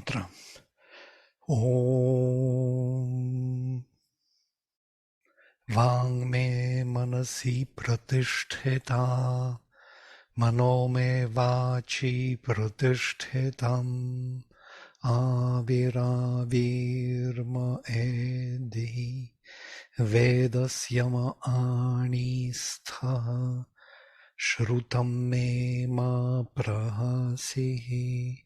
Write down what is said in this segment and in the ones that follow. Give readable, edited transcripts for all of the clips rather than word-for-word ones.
mantra. Om Vang me manasi pratistheta, mano me vachi pratisthetam, avirma edi, vedasyama anistha, shrutam me ma prahasihi,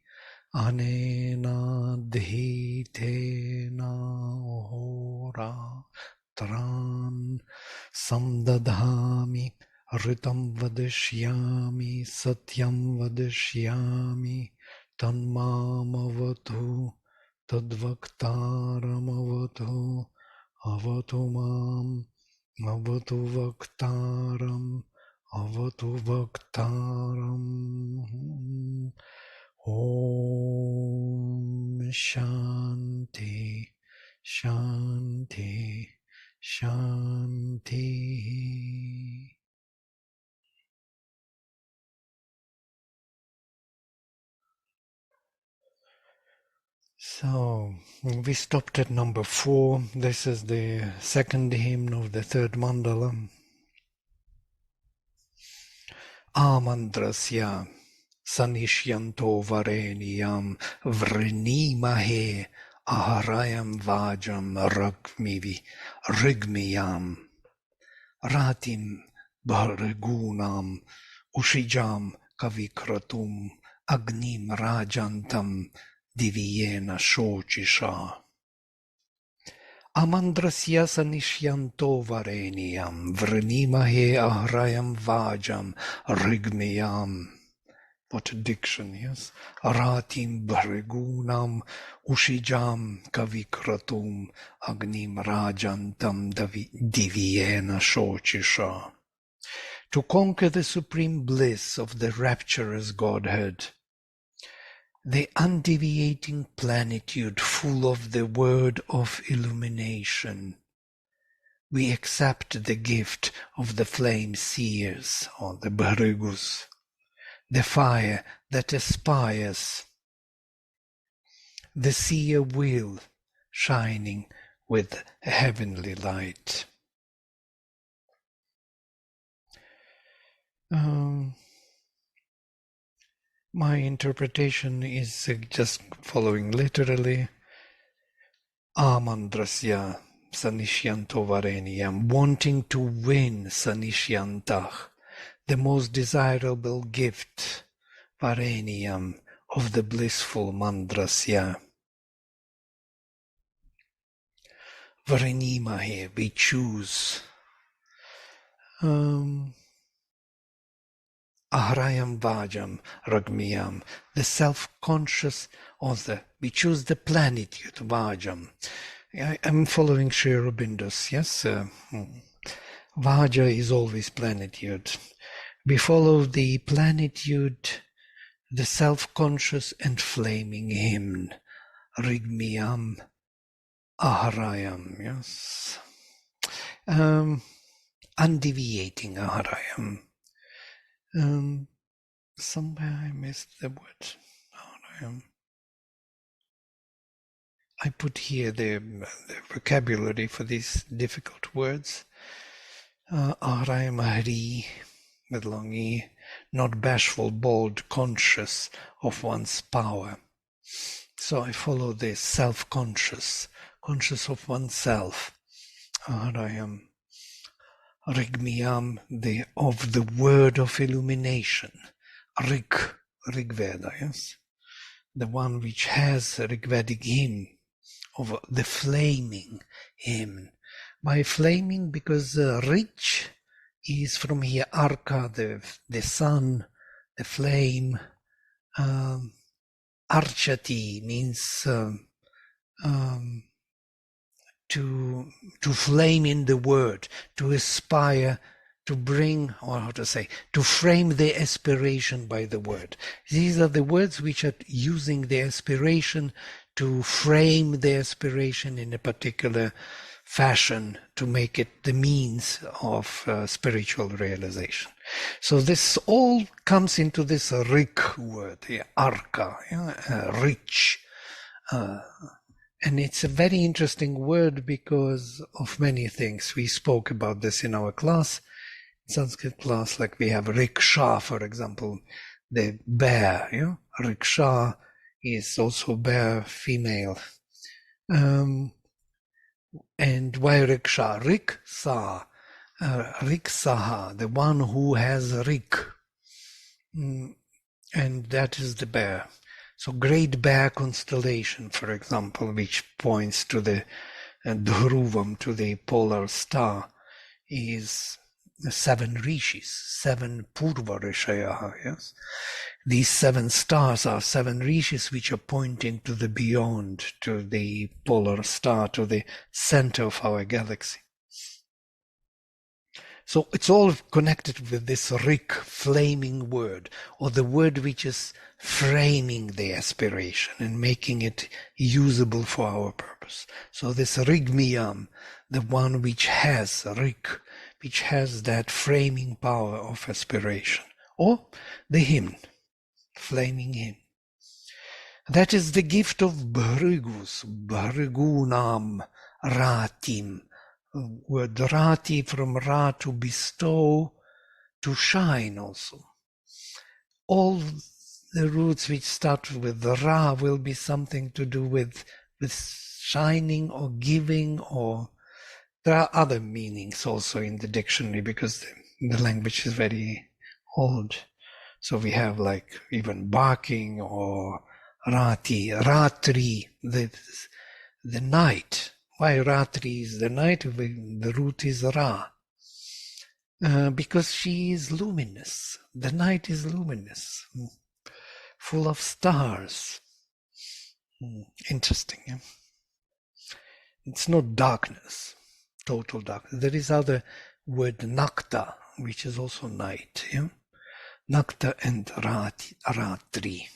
anena dhitena hora. Tran samdadhami ritam vadishyami satyam vadishyami tanmamavatu tadvaktaramavatu avatu mam avatu vaktaram avatu vaktaram. Om Shanti Shanti Shanti. So, we stopped at number 4. This is the second hymn of the third mandala. Amandrasya sanishyanto vareniyam vrinimahe aharayam vajam rigmiyam ratim bhargunam ushijam kavikratum agnim rajantam diviyena shochisha. Amandrasya sanishyanto vareniyam vrinimahe ahrayam vajam rigmiyam. What a diction, yes? Ratim bhargunam ushijam kavikratum agnim rajantam diviyena shochisha. To conquer the supreme bliss of the rapturous Godhead, the undeviating plenitude full of the word of illumination, we accept the gift of the flame seers, or the bhrigus, the fire that aspires, the seer wheel shining with heavenly light. My interpretation is just following literally. Amandrasya sanishyanto vareniyam, wanting to win sanishyantah, the most desirable gift, vareniyam, of the blissful mandrasya. Varenimahe, we choose. Ahrayam vajam ragmiyam, the self-conscious, we choose the plenitude, vajam. I'm following Sri Aurobindo's, yes? Vaja is always plenitude. We follow the plenitude, the self-conscious and flaming hymn, Rigmiyam Aharayam, yes? Undeviating Aharayam. Somewhere I missed the word Aharayam. I put here the vocabulary for these difficult words. Aharayam Hari, with long E, not bashful, bold, conscious of one's power. So I follow this self-conscious, conscious of oneself. Aharayam. Rigmiyam, of the word of illumination. Rigveda, yes? The one which has a Rigvedic hymn, of the flaming hymn. By flaming, because rich is from here, arka, the sun, the flame. Archati means to flame in the word, to aspire, to bring, or how to say, to frame the aspiration by the word. These are the words which are using the aspiration to frame the aspiration in a particular fashion to make it the means of spiritual realization. So this all comes into this rik word, arka, rich, And it's a very interesting word because of many things. We spoke about this in our class, Sanskrit class, like we have rickshaw, for example, the bear. Rickshaw is also bear, female. And why rickshaw? Riksa, riksaha, the one who has rik. And that is the bear. So Great Bear constellation, for example, which points to the Dhruvam, to the polar star, is 7 rishis, 7 Purva Rishaya, yes? These 7 stars are 7 rishis which are pointing to the beyond, to the polar star, to the center of our galaxy. So it's all connected with this Rik, flaming word, or the word which is framing the aspiration and making it usable for our purpose. So this Rigmiyam, the one which has Rik, which has that framing power of aspiration, or the hymn, flaming hymn. That is the gift of Bhrigus, Bhrigunam Ratim. Word Rati, from Ra, to bestow, to shine also. All the roots which start with Ra will be something to do with shining or giving, or there are other meanings also in the dictionary because the language is very old. So we have like even barking or Rati, Ratri, the night. Why Ratri is the night? The root is Ra. Because she is luminous. The night is luminous, full of stars. Interesting. Yeah? It's not darkness, total darkness. There is other word Nakta, which is also night. Yeah? Nakta and Ratri.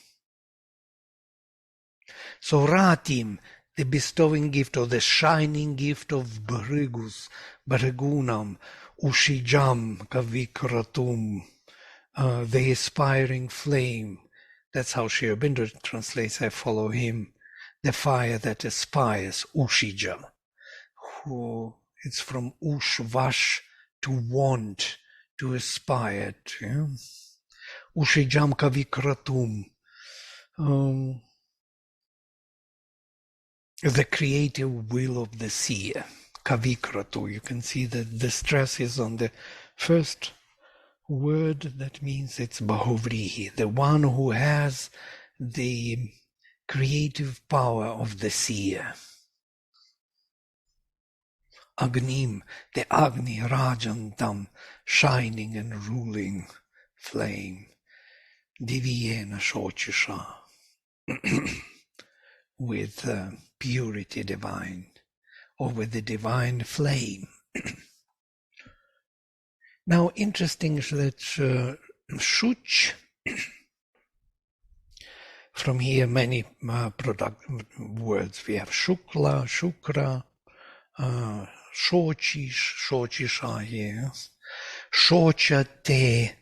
So Ratim, the bestowing gift, or the shining gift of Bhrigus, Bhrigunam, Ushijam, Kavikratum, the aspiring flame. That's how Sri Aurobindo translates, I follow him. The fire that aspires, Ushija. Who it's from Ushvash, to want, to aspire to. Yeah? Ushijam Kavikratum. The creative will of the seer, Kavikratu. You can see that the stress is on the first word. That means it's Bahovrihi, the one who has the creative power of the seer. Agnim, the Agni Rajantam, shining and ruling flame. Diviyena Shochisha, with purity divine, or with the divine flame. Now, interesting is that Shuch, from here many product words. We have Shukla, Shukra, Shochish, Shochisha here. Shochate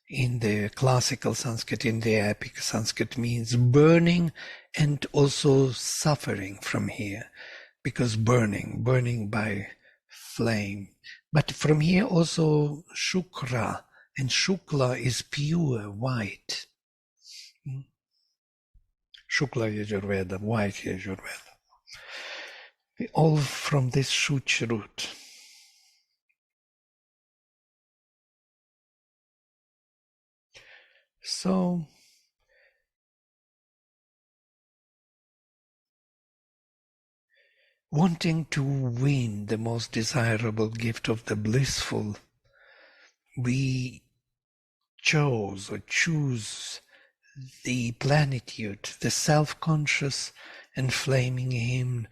in the classical Sanskrit, in the epic Sanskrit, means burning and also suffering from here, because burning by flame. But from here also Shukra, and Shukla is pure, white. Shukla Yajurveda, white Yajurveda. All from this Shuch root. So, wanting to win the most desirable gift of the blissful, we chose or choose the plenitude, the self-conscious and flaming hymn.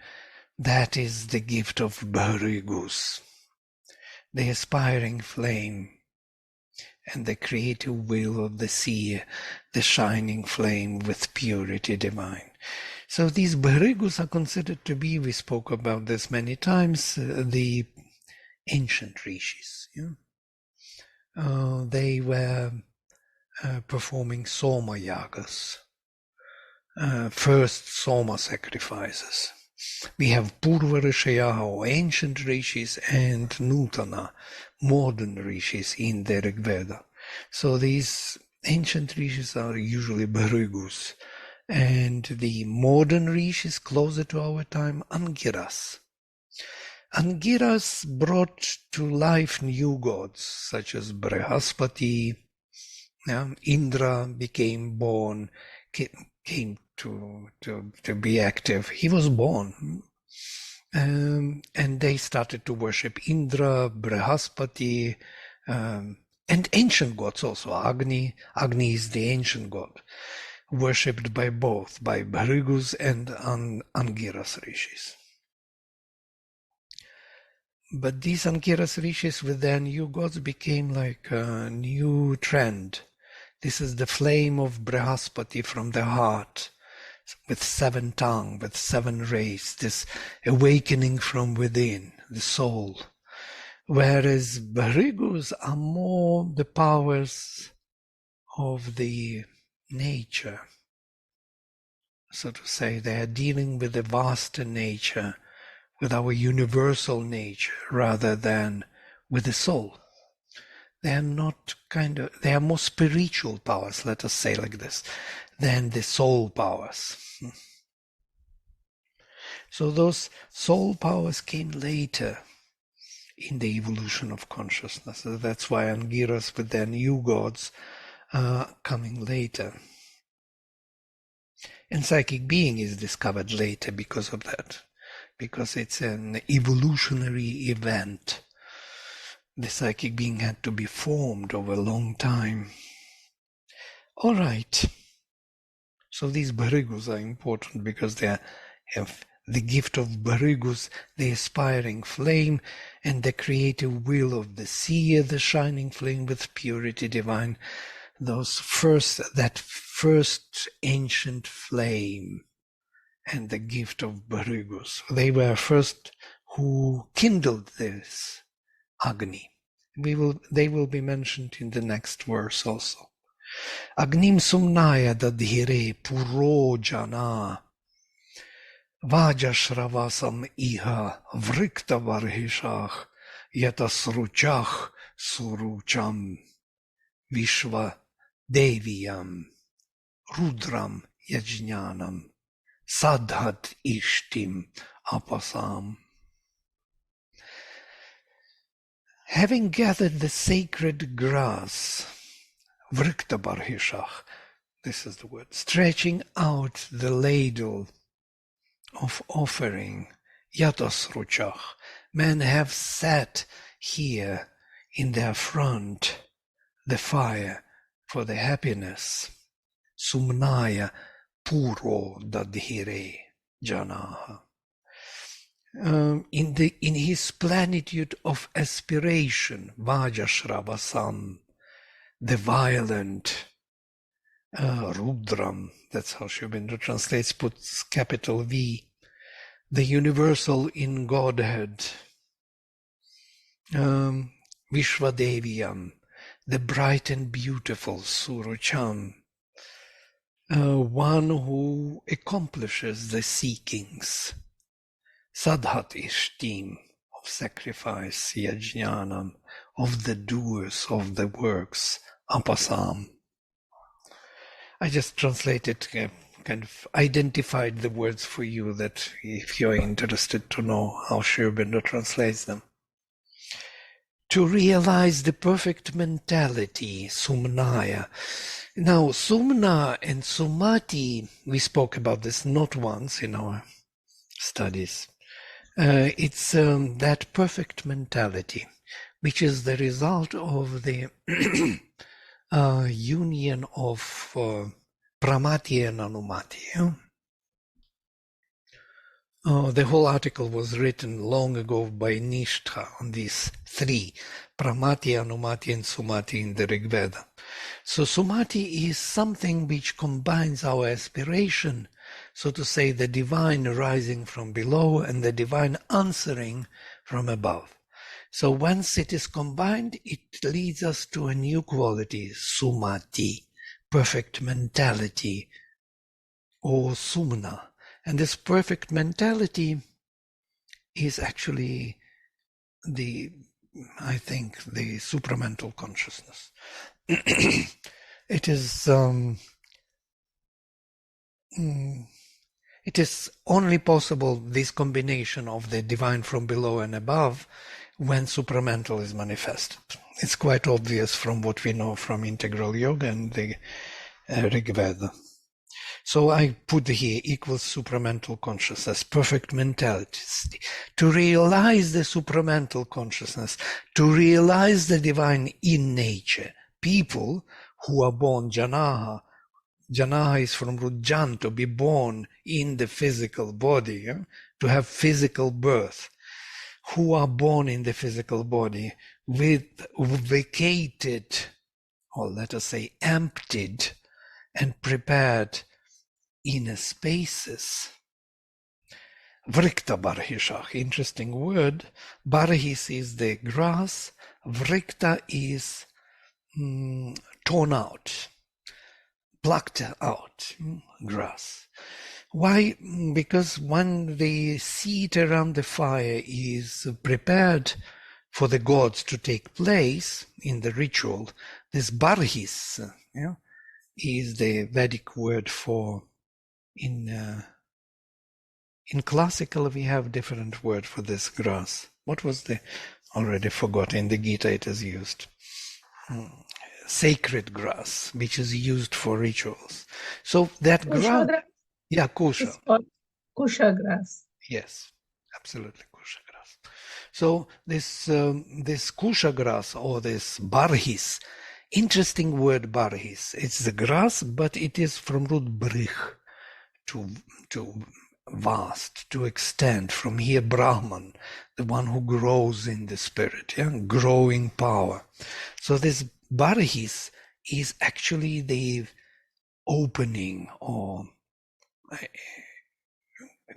That is the gift of Bhrigus, the aspiring flame, and the creative will of the seer, the shining flame with purity divine. So these Bhrigus are considered to be, we spoke about this many times, the ancient rishis. Yeah? They were performing Soma yagas, first Soma sacrifices. We have Purva Rishaya, or ancient rishis, and Nutana, modern rishis in the Rigveda. So these ancient rishis are usually Bhrigus, and the modern rishis closer to our time, Angiras. Angiras brought to life new gods, such as Brihaspati. Indra became born, came to be active. He was born. And they started to worship Indra, Brihaspati, and ancient gods also. Agni. Agni is the ancient god, worshipped by both, by Bhrigus and Angiras rishis. But these Angiras rishis with their new gods became like a new trend. This is the flame of Brihaspati from the heart, with 7 tongues, with 7 rays, this awakening from within, the soul. Whereas Bhrigus are more the powers of the nature. So to say, they are dealing with the vaster nature, with our universal nature, rather than with the soul. They are not they are more spiritual powers, let us say like this, than the soul powers. So those soul powers came later in the evolution of consciousness. So that's why Angiras with their new gods are coming later. And psychic being is discovered later because of that, because it's an evolutionary event. The psychic being had to be formed over a long time. All right. So these Bhrigus are important because they have the gift of Bhrigus, the aspiring flame, and the creative will of the seer, the shining flame with purity divine. That first ancient flame and the gift of Bhrigus. They were first who kindled this Agni. They will be mentioned in the next verse also. Agnim sumnaya dadhire puro jana vajashravasam iha vrikta varhishach yatasruchach surucham vishva deviyam rudram yajnanam sadhat ishtim apasam. Having gathered the sacred grass, vrikta barhishach, this is the word, stretching out the ladle of offering, yatasruchach, men have set here in their front the fire for the happiness, sumnaya puro dadhire janaha. In his plenitude of aspiration, Vajashravasam, the violent, Rudram, that's how Sri Aurobindo translates, puts capital V, the universal in Godhead, Vishvadeviyam, the bright and beautiful Surucham, one who accomplishes the seekings, Sadhat Ishtim, of sacrifice, Yajnanam, of the doers of the works, Apasam. I just translated, kind of identified the words for you that if you're interested to know how Sri Aurobindo translates them. To realize the perfect mentality, Sumnaya. Now, Sumna and Sumati, we spoke about this not once in our studies. It's that perfect mentality, which is the result of the union of Pramati and Anumati. The whole article was written long ago by Nishtha on these 3, Pramati, Anumati, and Sumati in the Rigveda. So Sumati is something which combines our aspiration, so to say, the divine rising from below and the divine answering from above. So once it is combined, it leads us to a new quality, Sumati, perfect mentality, or sumna. And this perfect mentality is actually I think, the supramental consciousness. It is it is only possible, this combination of the divine from below and above, when supramental is manifested. It's quite obvious from what we know from integral yoga and the Rigveda. So I put here equals supramental consciousness, perfect mentality. To realize the supramental consciousness, to realize the divine in nature, people who are born janaha, janaha is from root jan, to be born in the physical body, to have physical birth, who are born in the physical body with vacated, or let us say emptied and prepared inner spaces. Vrikta barhishach, interesting word. Barhis is the grass, vrikta is torn out, plucked out grass. Why? Because when the seat around the fire is prepared for the gods to take place in the ritual, this barhis is the Vedic word for, in classical we have different word for this grass. What was the, already forgot, in the Gita it is used. Sacred grass, which is used for rituals. So that grass, yeah, kusha. It's called kusha grass. Yes, absolutely, kusha grass. So this kusha grass, or this barhis, interesting word barhis. It's the grass, but it is from root brich, to vast, to extend. From here, Brahman, the one who grows in the spirit, growing power. So this barhis is actually the opening, or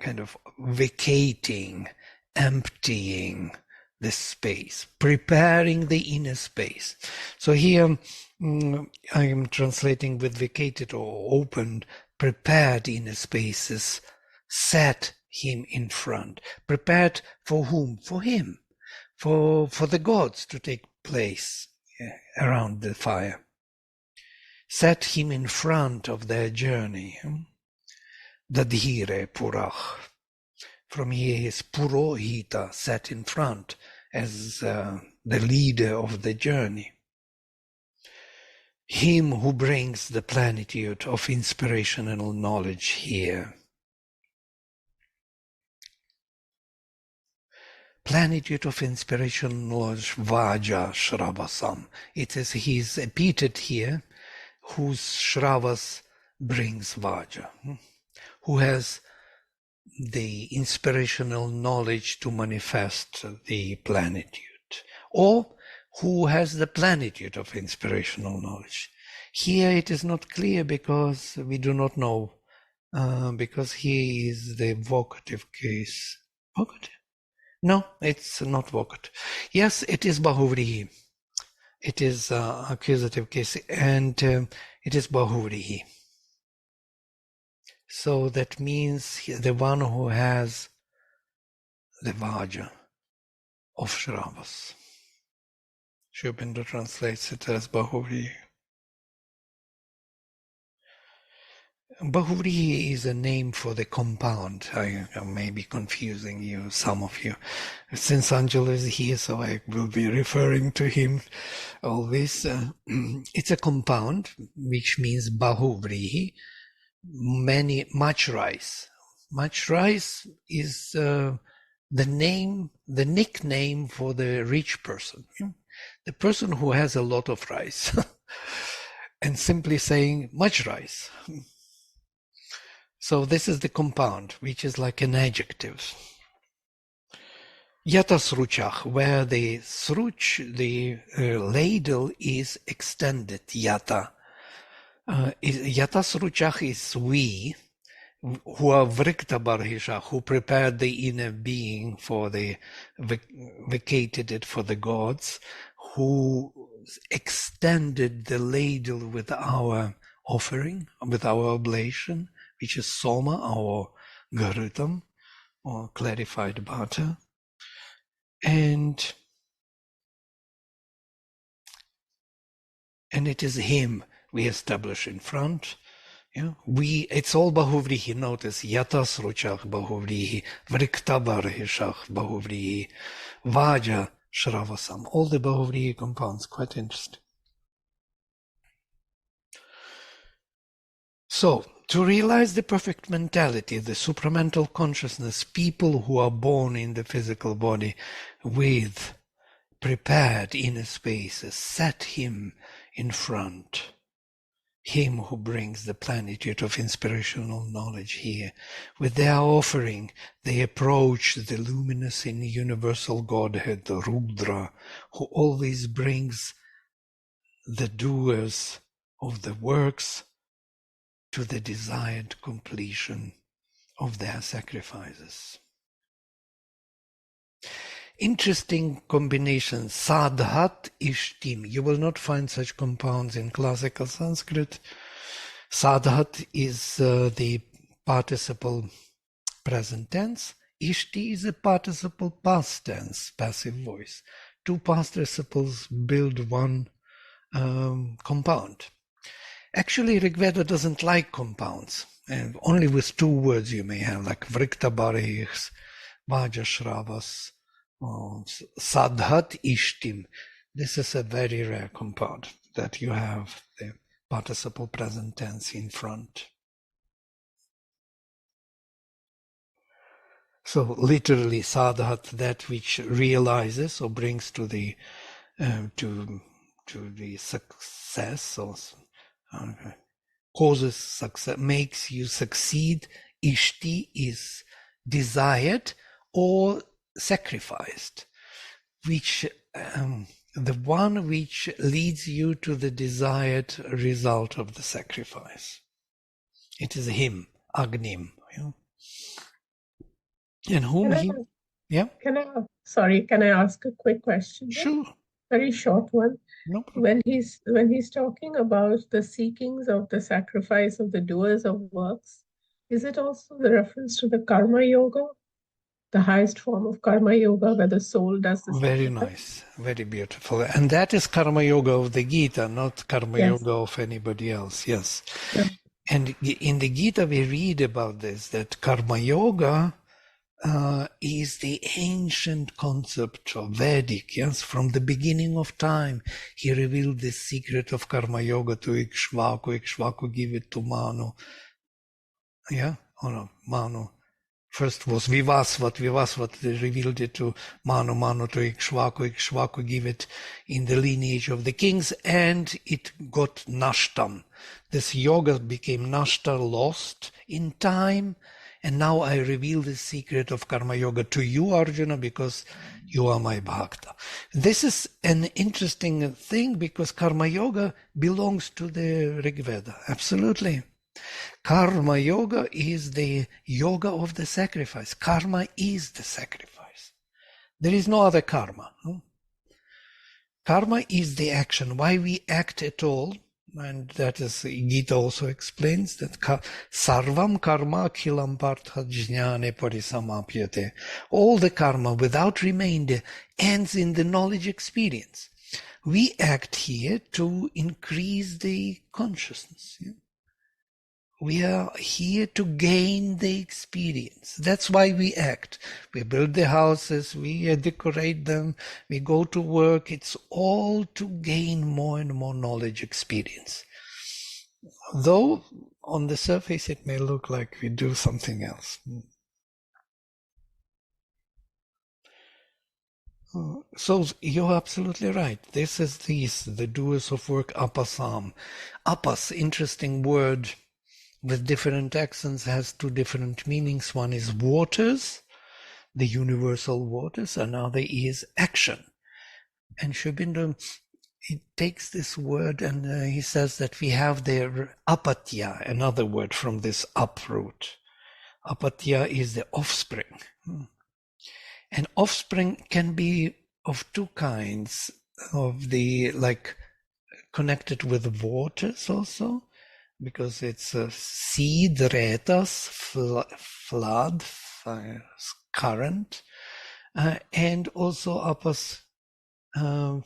kind of vacating, emptying the space, preparing the inner space. So here I am translating with vacated or opened, prepared inner spaces, set him in front. Prepared for whom? For him, for the gods to take place around the fire. Set him in front of their journey. Dadhire Purach. From here is Purohita, set in front as the leader of the journey. Him who brings the plenitude of inspirational knowledge here. Plenitude of inspirational knowledge, Vaja Shravasam. It is his epithet here, whose Shravas brings Vaja, who has the inspirational knowledge to manifest the plenitude, or who has the plenitude of inspirational knowledge. Here it is not clear because we do not know, because here is the vocative case. Vocative? No, it's not vocative. Yes, it is bahuvrihi. It is accusative case, and it is bahuvrihi. So that means the one who has the Vaja of Shravas. Shubhendra translates it as Bahuvrihi. Bahuvrihi is a name for the compound. I may be confusing you, some of you. Since Angelo is here, so I will be referring to him always. It's a compound, which means Bahuvrihi. Much rice. Much rice is the nickname for the rich person, the person who has a lot of rice, and simply saying much rice. So this is the compound, which is like an adjective. Yata sruchach, where the sruch, the ladle, is extended. Yata. Yata sruchach is we, who are vrikta barhisha, who prepared the inner being for the, vacated it for the gods, who extended the ladle with our offering, with our oblation, which is soma or garutam or clarified butter. And it is him we establish in front. Yeah, it's all bahuvrihi. Notice yatas ruchach bahuvrihi, vriktabarhishach bahuvrihi, vaja shravasam. All the bahuvrihi compounds, quite interesting. So, to realize the perfect mentality, the supramental consciousness, people who are born in the physical body with prepared inner spaces, set him in front. Him who brings the plenitude of inspirational knowledge here. With their offering, they approach the luminous and universal Godhead, the Rudra, who always brings the doers of the works to the desired completion of their sacrifices. Interesting combination, sadhat ishtim. You will not find such compounds in classical Sanskrit. Sadhat is the participle present tense. Ishti is a participle past tense, passive voice. Two participles build one compound. Actually, Rigveda doesn't like compounds. And only with two words you may have, like vriktabarihs, vajashravas, sadhat ishtim. This is a very rare compound that you have the participle present tense in front. So literally sadhat, that which realizes or brings to the success, or causes success, makes you succeed. Ishti is desired or sacrificed, which the one which leads you to the desired result of the sacrifice. It is him, Agnim. Yeah? And whom he... Yeah? Can I ask a quick question? Sure. Very short one. No problem. When he's talking about the seekings of the sacrifice of the doers of works, is it also the reference to the karma yoga, the highest form of karma yoga, where the soul does the Very sacrifice? nice, very beautiful. And that is karma yoga of the Gita, not karma yoga of anybody else. Yes. Yeah. And in the Gita we read about this, that karma yoga is the ancient concept of Vedic. Yes, from the beginning of time, he revealed the secret of karma yoga to Ikshvaku. Ikshvaku gave it to Manu. Yeah, or no, Manu. First was Vivasvat revealed it to Manu, Manu to Ikshvaku, Ikshvaku gave it in the lineage of the kings, and it got Nashtam. This yoga became Nashta, lost in time, and now I reveal the secret of Karma Yoga to you, Arjuna, because you are my Bhakta. This is an interesting thing, because Karma Yoga belongs to the Rigveda, absolutely. Karma yoga is the yoga of the sacrifice. Karma is the sacrifice. There is no other karma. Karma is the action. Why we act at all, and that is, Gita also explains that sarvam karma akhilam partha jnane parisamapyate. All the karma without remainder ends in the knowledge experience. We act here to increase the consciousness. Yeah? We are here to gain the experience. That's why we act. We build the houses, we decorate them, we go to work. It's all to gain more and more knowledge experience. Though on the surface it may look like we do something else. So you're absolutely right. This is the doers of work, apasam. Apas, interesting word, with different accents, has two different meanings. One is waters, the universal waters, another is action. And Sri Aurobindo, he takes this word and he says that we have the apatya, another word from this uproot. Apatya is the offspring. And offspring can be of two kinds, of the, like, connected with waters also, because it's a seed, retas, flood, current, and also apas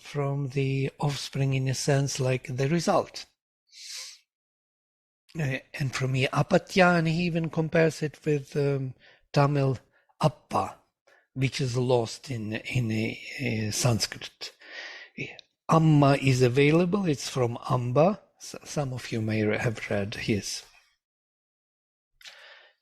from the offspring, in a sense, like the result. And from here, apatya, and he even compares it with Tamil appa, which is lost in Sanskrit. Amma is available. It's from Amba. Some of you may have read his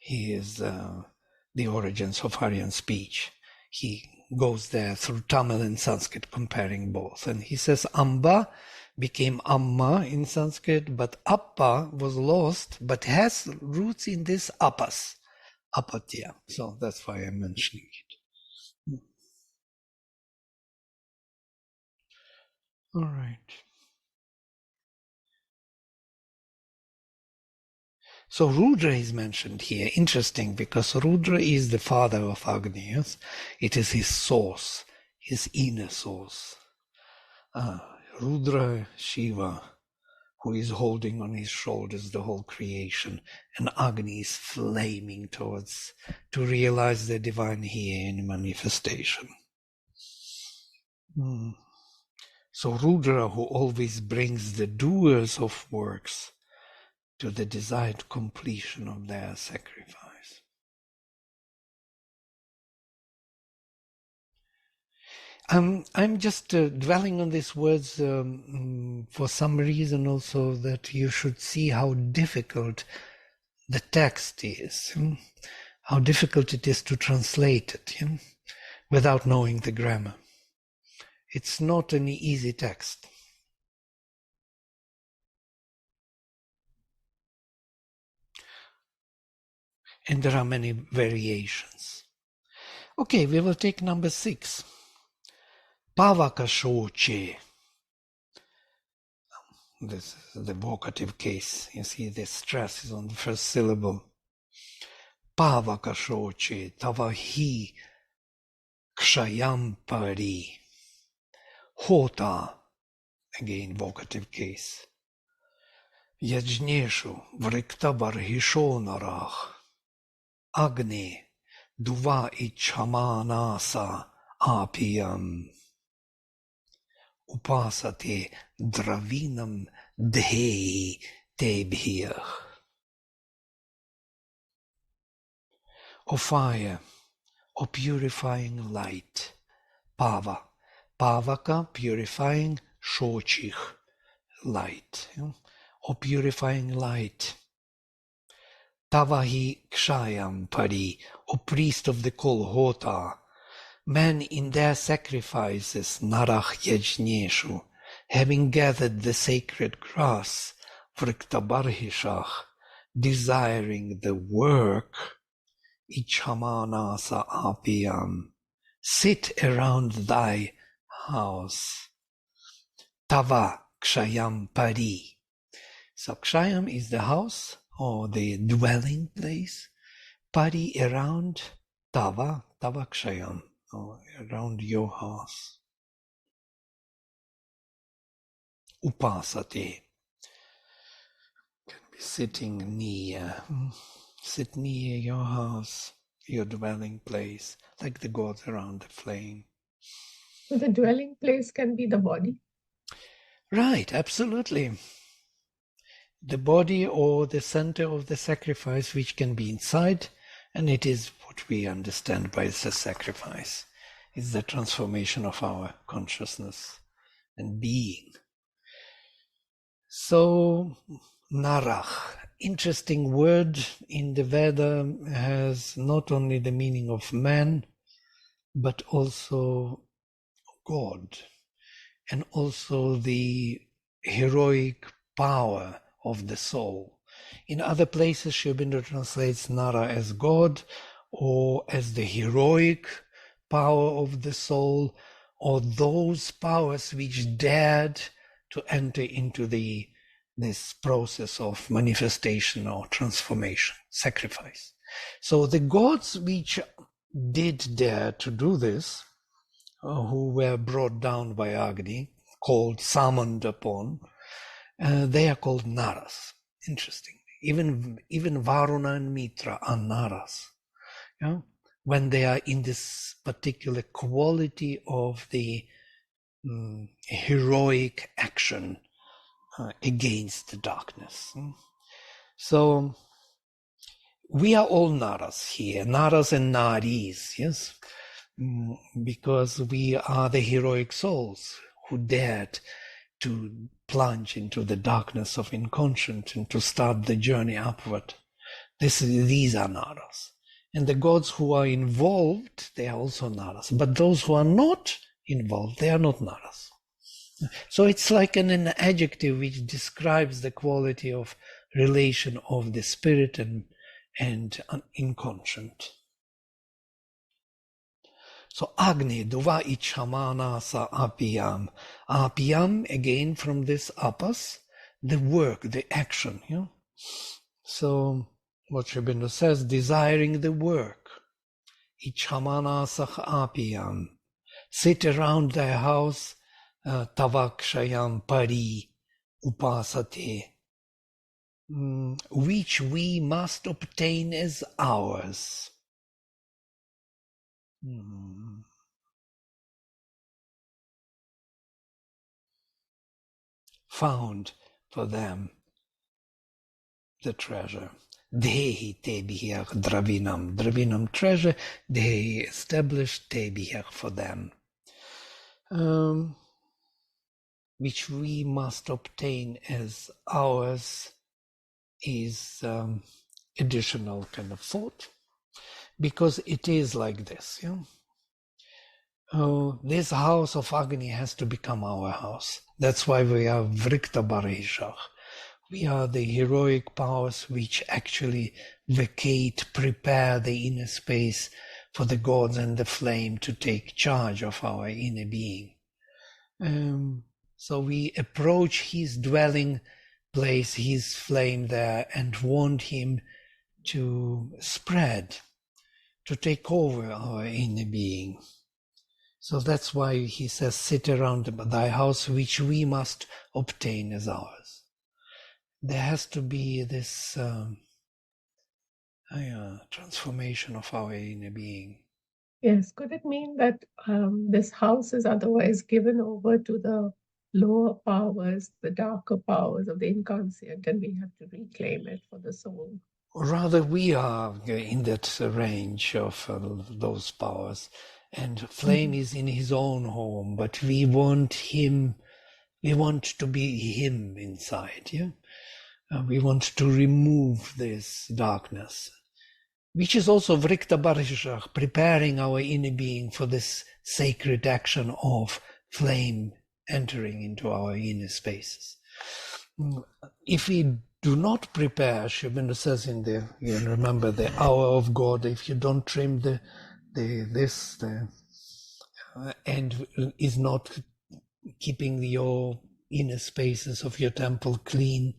The Origins of Aryan Speech. He goes there through Tamil and Sanskrit, comparing both. And he says Amba became Amma in Sanskrit, but Appa was lost, but has roots in this Appas, Apatya. So that's why I'm mentioning it. All right. So Rudra is mentioned here. Interesting, because Rudra is the father of Agni. Yes? It is his source, his inner source. Rudra, Shiva, who is holding on his shoulders the whole creation, and Agni is flaming towards to realize the divine here in manifestation. So Rudra, who always brings the doers of works to the desired completion of their sacrifice. I'm just dwelling on these words for some reason also, that you should see how difficult the text is, how difficult it is to translate it without knowing the grammar. It's not an easy text. And there are many variations. Okay, we will take number 6. Pavakashoche. This is the vocative case. You see the stress is on the first syllable. Pavakashoche tavahi kshayam pari. Hota. Again, vocative case. Yajneshu vriktabarhisho narach. Agni duva ichamanasa apiyam. Upasate dravinam dhehi tebhir. O fire, O purifying light, Pava. Pavaka, purifying, Shochich, light. O purifying light. Tavahi Kshayam Pari, O priest of the Kolhota. Men in their sacrifices, Narach Yajneshu, having gathered the sacred grass, Vriktabarhishach, desiring the work, Ichamanasa Apiyam, sit around thy house. Tava Kshayam Pari. So Kshayam is the house or the dwelling place. Pari around Tava, Tava Kshayam, or around your house. Upasate. Can be sitting near. Sit near your house, your dwelling place, like the gods around the flame. So the dwelling place can be the body? Right, absolutely. The body or the center of the sacrifice, which can be inside, and it is what we understand by the sacrifice. It's the transformation of our consciousness and being. So, Narach, interesting word in the Veda, has not only the meaning of man, but also God, and also the heroic power of the soul. In other places, Sri Aurobindo translates Nara as God, or as the heroic power of the soul, or those powers which dared to enter into this process of manifestation or transformation, sacrifice. So the gods which did dare to do this, who were brought down by Agni, called, summoned upon, they are called Naras. Interesting. Even Varuna and Mitra are naras. Yeah? When they are in this particular quality of the heroic action against the darkness. So we are all naras here, naras and naris, yes, because we are the heroic souls who dared to plunge into the darkness of inconscience and to start the journey upward. These are naras. And the gods who are involved, they are also naras. But those who are not involved, they are not naras. So it's like an adjective which describes the quality of relation of the spirit and inconscient. So Agni, Duva Ichamana Sa Apiyam. Apiyam, again from this apas, the work, the action. You know? So what Sri Aurobindo says, desiring the work. Ichamana Sa Apiyam. Sit around thy house, Tavakshayam Pari Upasate, which we must obtain as ours. Found for them the treasure. Dehi tebihach dravinam. Dravinam treasure, they established tebihach for them. Which we must obtain as ours is additional kind of thought, because it is like this. You know? This house of Agni has to become our house. That's why we are Vrikta Barishach. We are the heroic powers which actually vacate, prepare the inner space for the gods and the flame to take charge of our inner being. So we approach his dwelling place, his flame there, and want him to spread, to take over our inner being. So that's why he says, sit around thy house, which we must obtain as ours. There has to be this transformation of our inner being. Yes, could it mean that this house is otherwise given over to the lower powers, the darker powers of the inconscient, and we have to reclaim it for the soul? Rather, we are in that range of those powers, and flame is in his own home, but we want him, we want to be him inside, yeah? We want to remove this darkness, which is also Vrikta Barishach, preparing our inner being for this sacred action of flame entering into our inner spaces. If we do not prepare, Sri Aurobindo says in the, remember the hour of God, if you don't trim and is not keeping your inner spaces of your temple clean,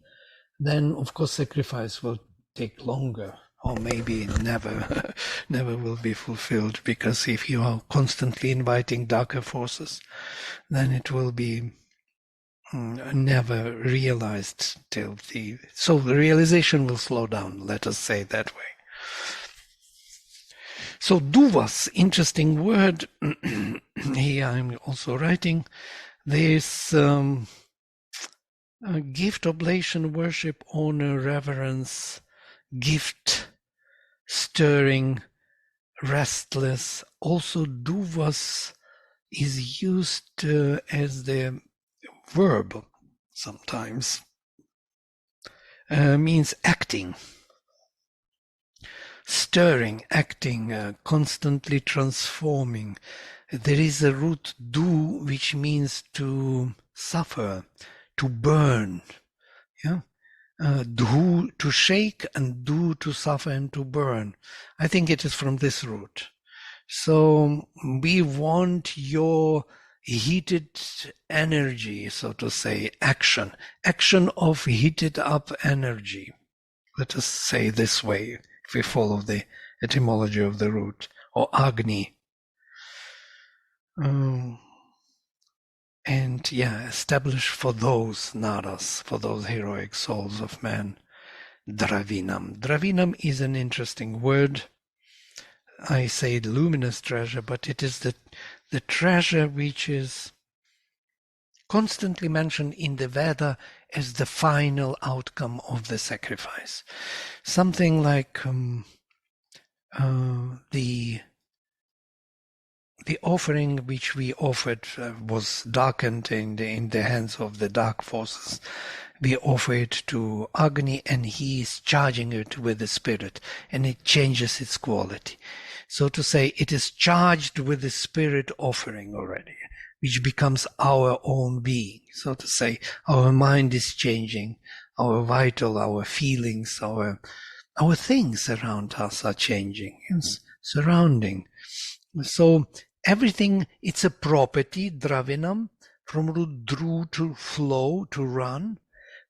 then of course sacrifice will take longer, or maybe never will be fulfilled, because if you are constantly inviting darker forces, then it will be never realized so the realization will slow down, let us say that way. So duvas, interesting word. Here I'm also writing this gift, oblation, worship, honor, reverence, gift, stirring, restless. Also duvas is used as the verb sometimes, means acting, stirring, acting, constantly transforming. There is a root du which means to suffer, to burn, yeah. Du to shake, and du to suffer and to burn. I think it is from this root. So we want your heated energy, so to say, action of heated up energy. Let us say this way, if we follow the etymology of the root, or Agni. And establish for those naras, for those heroic souls of man, Dravinam. Dravinam is an interesting word. I say luminous treasure, but it is the treasure which is constantly mentioned in the Veda as the final outcome of the sacrifice. Something like the offering which we offered was darkened in the hands of the dark forces. We offer it to Agni, and he is charging it with the spirit, and it changes its quality. So to say, it is charged with the spirit offering already, which becomes our own being. So to say, our mind is changing, our vital, our feelings, our things around us are changing, it's surrounding. So everything, it's a property, dravinam, from root dru, to flow, to run,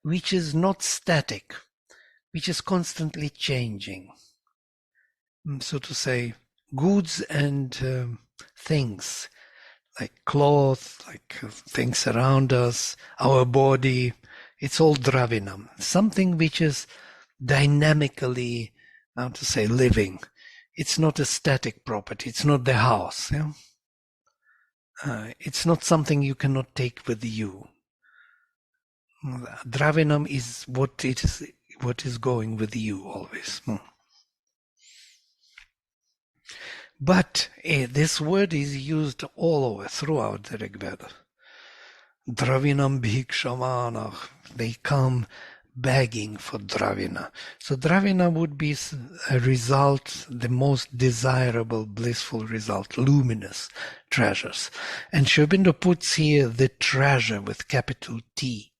which is not static, which is constantly changing. So to say, goods and things, like clothes, like things around us, our body, it's all dravinam, something which is dynamically, how to say, living. It's not a static property. It's not the house. Yeah? It's not something you cannot take with you. Dravinam is what is going with you always. But this word is used all over throughout the Rigveda. Dravinam bhikshamanach. They come begging for dravina. So dravina would be a result, the most desirable, blissful result, luminous treasures. And Sri Aurobindo puts here the treasure with capital T,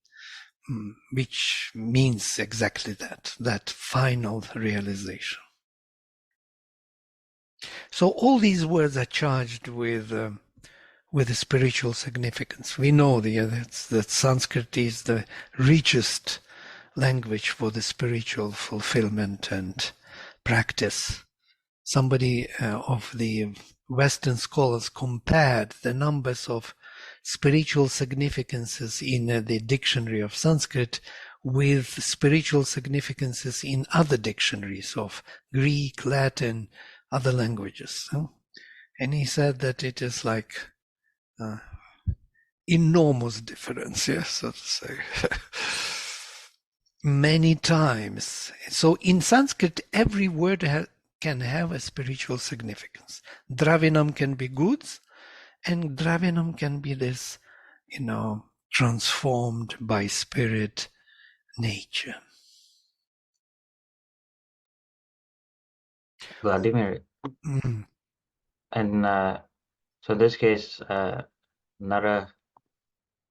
which means exactly that final realization. So all these words are charged with a spiritual significance. We know that Sanskrit is the richest language for the spiritual fulfillment and practice. Somebody of the Western scholars compared the numbers of spiritual significances in the dictionary of Sanskrit with spiritual significances in other dictionaries of Greek, Latin, other languages. And he said that it is like enormous difference, yes, so to say. Many times. So in Sanskrit, every word can have a spiritual significance. Dravinam can be goods, and Dravinam can be this, transformed by spirit nature. Vladimir. And so in this case, Nara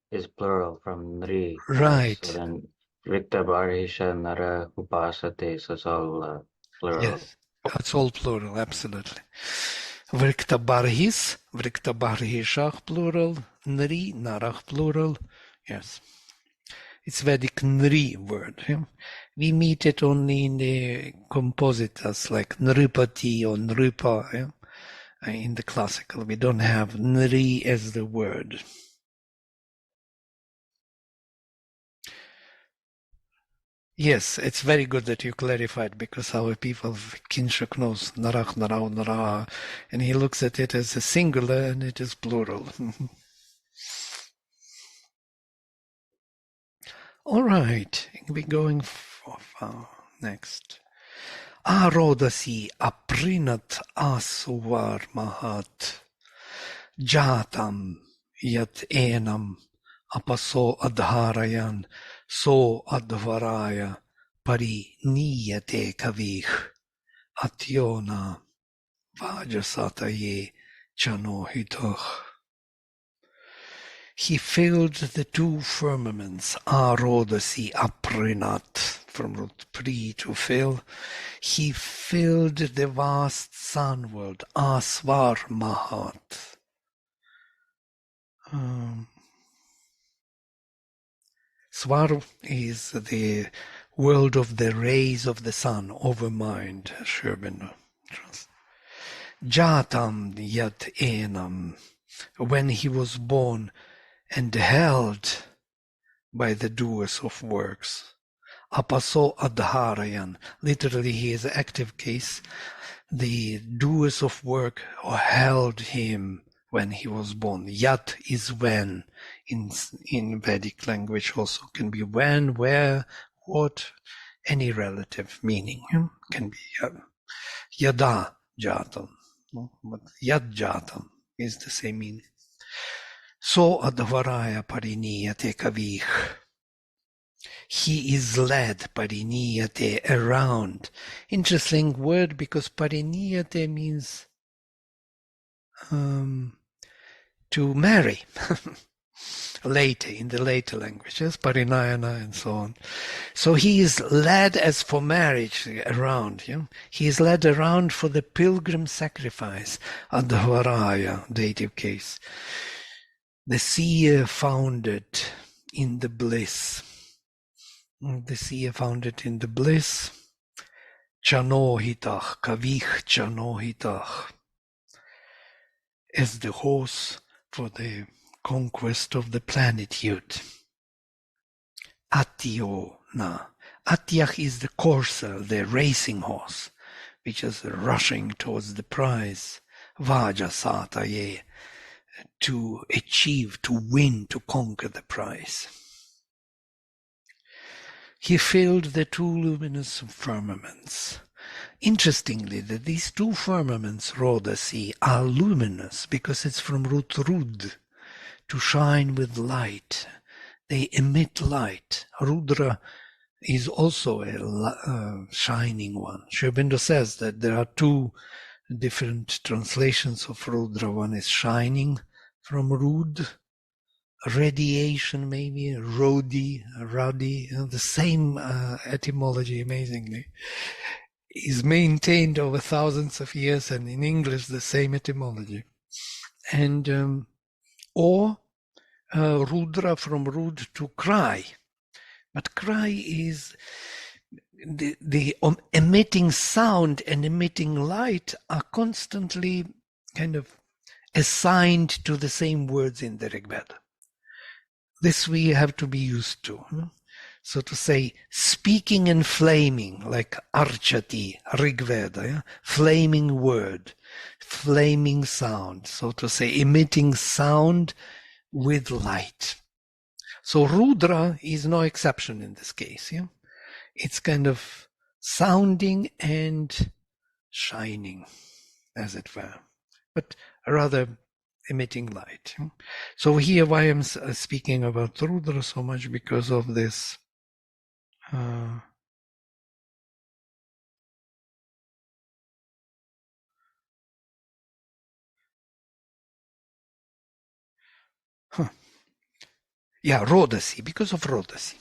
is plural from Nri. Right. So then Rikta Barhisha Nara Upasate, so it's all plural. Yes, it's all plural, absolutely. Vrikta Barhis, Vrikta Barhishach plural, Nri, Narach plural. Yes. It's Vedic Nri word. Yeah? We meet it only in the compositors like Nripati or Nripa. Yeah? In the classical, we don't have Nri as the word. Yes, it's very good that you clarified, because our people, Kinshuk knows Narach, Narau, Nara, and he looks at it as a singular and it is plural. All right, we're going for next. Arodasi aprinat asuvar mahat jatam yat enam apaso adharayan so advaraya pari niyate kavich atyona vajasataye chanohitoch. He filled the two firmaments, arodasi aprinat, from root pri, to fill. He filled the vast sun world, asvar mahat. Svar is the world of the rays of the sun, over mind, Sri Aurobindo. Jatam yat enam, when he was born and held by the doers of works. apaso adharayan. Literally, he is active case. The doers of work held him when he was born. Yat is when. In Vedic language also can be when, where, what, any relative meaning. Can be yada jatam. But yad jatam is the same meaning. So advaraya pariniyate kavich. He is led, pariniyate, around. Interesting word, because pariniyate means to marry. Later, in the later languages, parinayana and so on. So he is led as for marriage around. He is led around for the pilgrim sacrifice, adhvaraya, dative case. The seer found it in the bliss. The seer found it in the bliss. Chanohitach, kavich chanohitach, as the horse for the conquest of the plenitude. Atio na. Atyach is the courser, the racing horse, which is rushing towards the prize. Vajasataye, to achieve, to win, to conquer the prize. He filled the two luminous firmaments. Interestingly, that these two firmaments, Rodasi, are luminous because it's from root rud, to shine with light. They emit light. Rudra is also a shining one. Sri Aurobindo says that there are two different translations of Rudra. One is shining from Rud, radiation maybe, ruddy, the same etymology, amazingly, is maintained over thousands of years, and in English the same etymology. And or Rudra from Rud, to cry. But cry is the emitting sound and emitting light are constantly kind of assigned to the same words in the Rigveda. This we have to be used to. So to say, speaking and flaming, like archati, Rigveda, flaming word, flaming sound. So to say, emitting sound with light. So Rudra is no exception in this case. It's kind of sounding and shining, as it were, but rather emitting light. So here, why I'm speaking about Rudra so much, because of this Rodasi, because of Rodasi.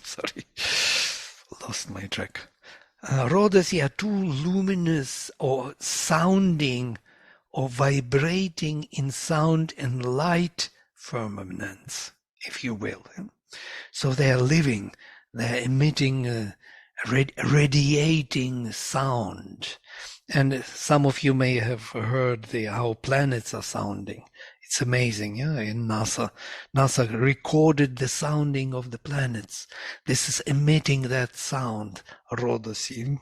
Sorry, lost my track. Rodasi are two luminous or sounding or vibrating in sound and light firmaments, if you will. So they are living, they are emitting, radiating sound. And some of you may have heard how planets are sounding. It's amazing, in NASA. NASA recorded the sounding of the planets. This is emitting that sound, Rodasi.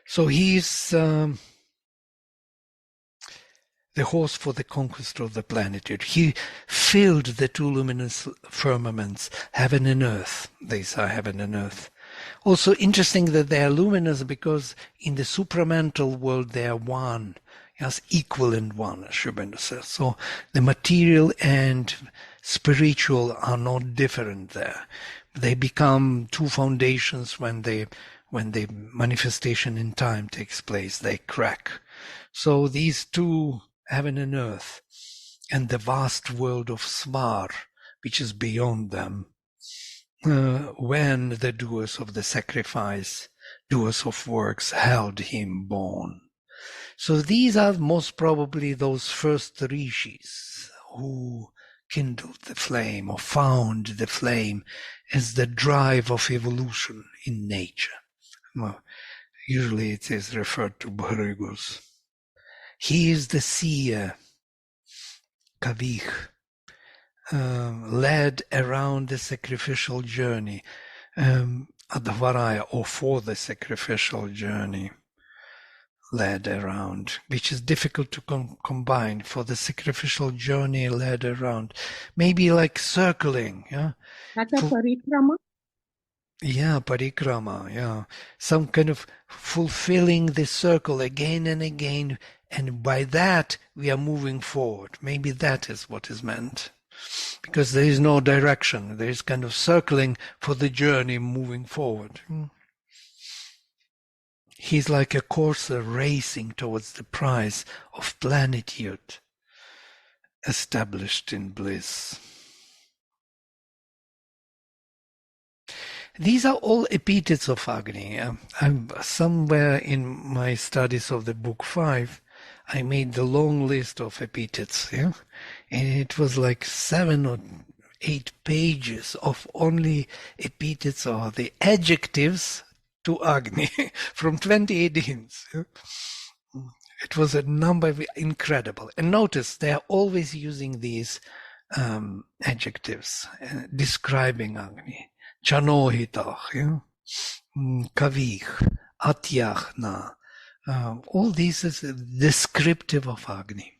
So he's the horse for the conquest of the plenitude. He filled the two luminous firmaments, heaven and earth. These are heaven and earth. Also interesting that they are luminous because in the supramental world they are one, yes, equal and one, as Sri Aurobindo says. So the material and spiritual are not different there. They become two foundations when the manifestation in time takes place. They crack. So these two, heaven and earth, and the vast world of Svar, which is beyond them, when the doers of the sacrifice, doers of works, held him born. So these are most probably those first rishis who kindled the flame or found the flame as the drive of evolution in nature. Well, usually it is referred to Bhrigus. He is the seer, Kavich, led around the sacrificial journey, Advaraya, or for the sacrificial journey, led around, which is difficult to combine. For the sacrificial journey, led around, maybe like circling, yeah. Like a parikrama? Yeah, parikrama, yeah. Some kind of fulfilling the circle again and again, and by that we are moving forward. Maybe that is what is meant. Because there is no direction. There is kind of circling for the journey moving forward. He's like a courser racing towards the prize of plenitude established in bliss. These are all epithets of Agni. I'm somewhere in my studies of the book 5, I made the long list of epithets, yeah? And it was like 7 or 8 pages of only epithets or the adjectives to Agni from 20 hymns. Yeah? It was a number incredible. And notice they are always using these adjectives describing Agni. Chanohitach, yeah? Kavich, Atyachna. All this is descriptive of Agni.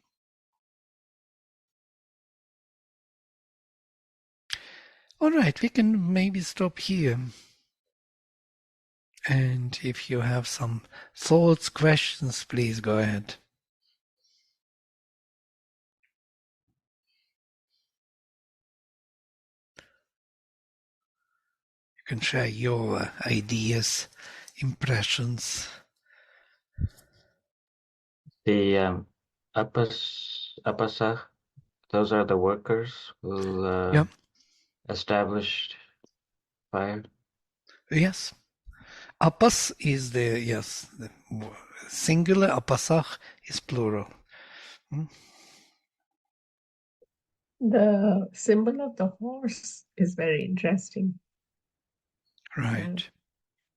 All right, we can maybe stop here. And if you have some thoughts, questions, please go ahead. You can share your ideas, impressions. The apasah, those are the workers who establish fire. Yes. Apas is the singular, apasach is plural. The symbol of the horse is very interesting. Right.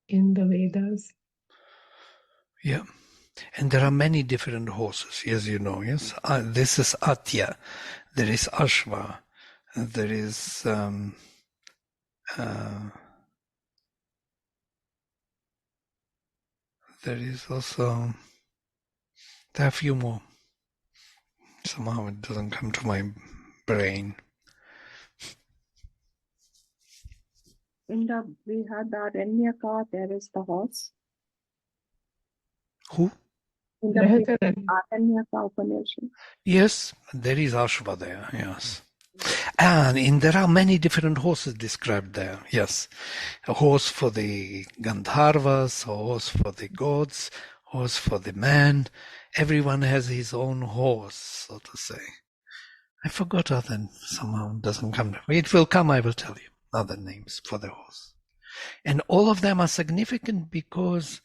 In the Vedas. Yeah. And there are many different horses, as you know, yes? This is Atya. There is Ashva. There is also, there are a few more. Somehow it doesn't come to my brain. In the Brihadaranyaqa, there is the horse. Who? In the Brihadaranyaqa Upanishad. Yes, there is Ashva there, yes. And there are many different horses described there, yes. A horse for the Gandharvas, a horse for the gods, a horse for the man. Everyone has his own horse, so to say. I forgot other, somehow it doesn't come to me. It will come, I will tell you, other names for the horse. And all of them are significant because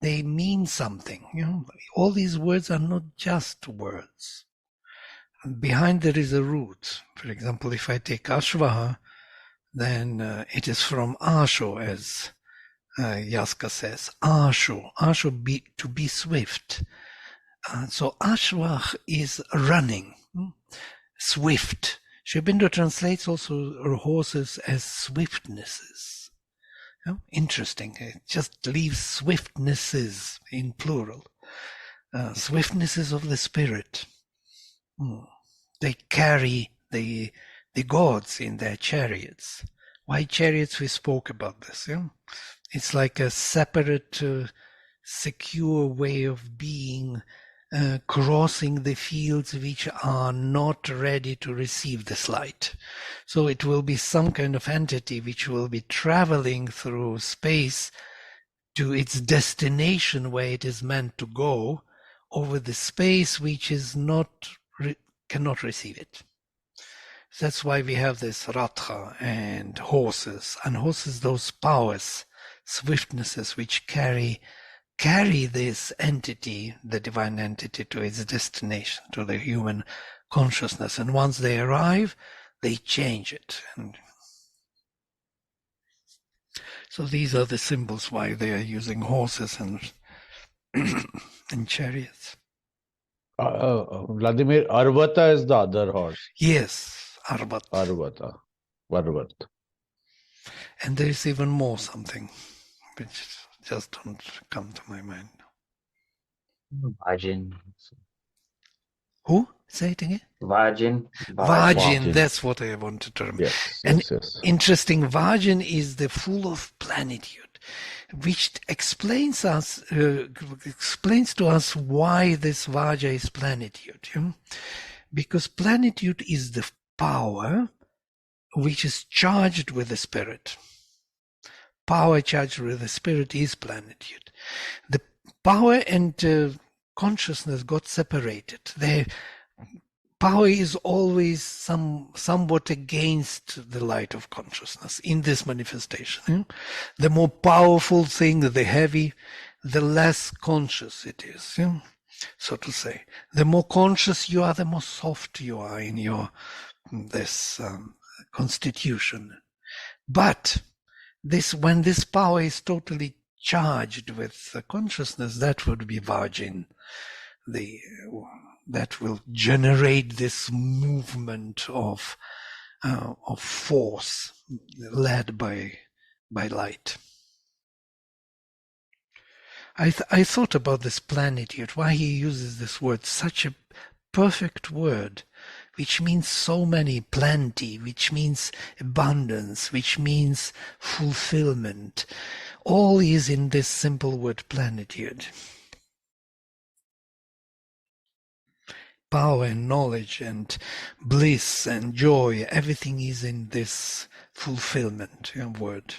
they mean something. You know, all these words are not just words. Behind there is a root. For example, if I take Ashvaha, then it is from Asho, as Yaska says. Asho to be swift. So Ashvah is running, swift. Sri Aurobindo translates also horses as swiftnesses. Interesting. It just leaves swiftnesses in plural. Swiftnesses of the spirit. They carry the gods in their chariots. White chariots, we spoke about this. Yeah? It's like a separate, secure way of being, crossing the fields which are not ready to receive this light. So it will be some kind of entity which will be traveling through space to its destination where it is meant to go, over the space which is cannot receive it. That's why we have this ratha and horses, those powers, swiftnesses which carry this entity, the divine entity, to its destination, to the human consciousness. And once they arrive, they change it. And so these are the symbols why they are using horses and and chariots. Vladimir, Arvata is the other horse. Yes, Arvat. Arvata. Varvat. And there is even more something, which just don't come to my mind. Vajin. Who? Say it again. Vajin. Vajin, that's what I wanted to remember. Yes, And yes. interesting, Vajin is the full of plenitude, which explains to us why this Vaja is plenitude. Because plenitude is the power which is charged with the spirit. Power charged with the spirit is plenitude. The power and consciousness got separated. The power is always somewhat against the light of consciousness in this manifestation. The more powerful thing, the heavy, the less conscious it is, so to say. The more conscious you are, the more soft you are in your this constitution. But when this power is totally charged with consciousness, that would be Vajin, that will generate this movement of force led by light. I thought about this plenitude, why he uses this word, such a perfect word, which means so many, plenty, which means abundance, which means fulfillment. All is in this simple word plenitude. Power and knowledge and bliss and joy, everything is in this fulfillment word.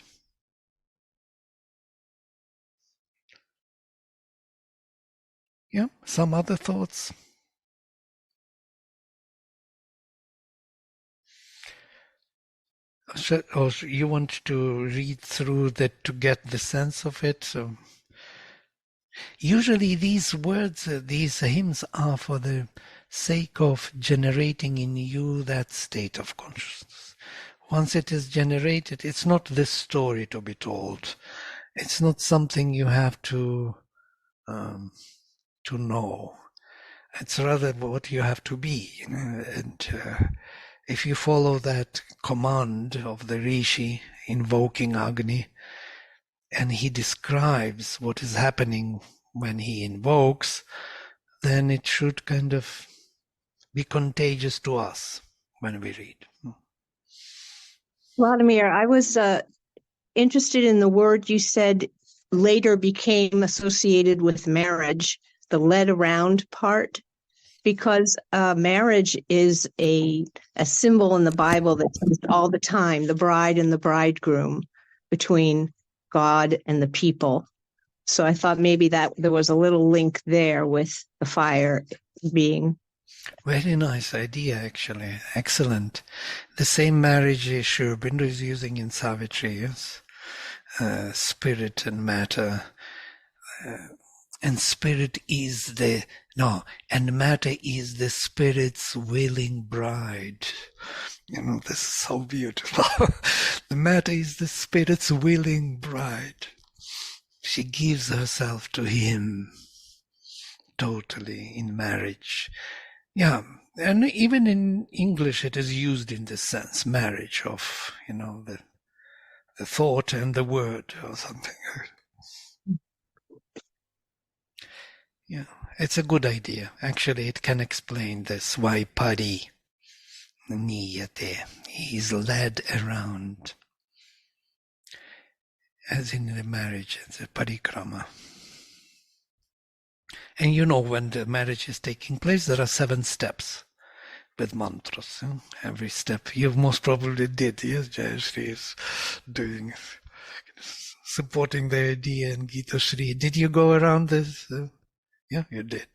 Yeah, some other thoughts? Or you want to read through that to get the sense of it? So usually these words, these hymns are for the sake of generating in you that state of consciousness. Once it is generated, it's not this story to be told. It's not something you have to know. It's rather what you have to be. And if you follow that command of the Rishi invoking Agni, and he describes what is happening when he invokes, then it should kind of be contagious to us when we read. Vladimir, I was interested in the word you said later became associated with marriage, the led around part, because marriage is a symbol in the Bible that's used all the time, the bride and the bridegroom between God and the people. So I thought maybe that there was a little link there with the fire being. Very nice idea, actually. Excellent. The same marriage Sri Aurobindo is using in Savitri, yes? Spirit and matter. And spirit is and matter is the spirit's willing bride. This is so beautiful. The matter is the spirit's willing bride. She gives herself to him totally in marriage. Yeah, and even in English it is used in this sense, marriage of, the thought and the word or something. Yeah, it's a good idea. Actually, it can explain this, why pari niyate. He is led around, as in the marriage, it's a parikrama. And when the marriage is taking place, there are 7 steps with mantras. Every step you most probably did. Yes, Jayashri is doing, supporting the idea in Gita Shri. Did you go around this? Yeah, you did.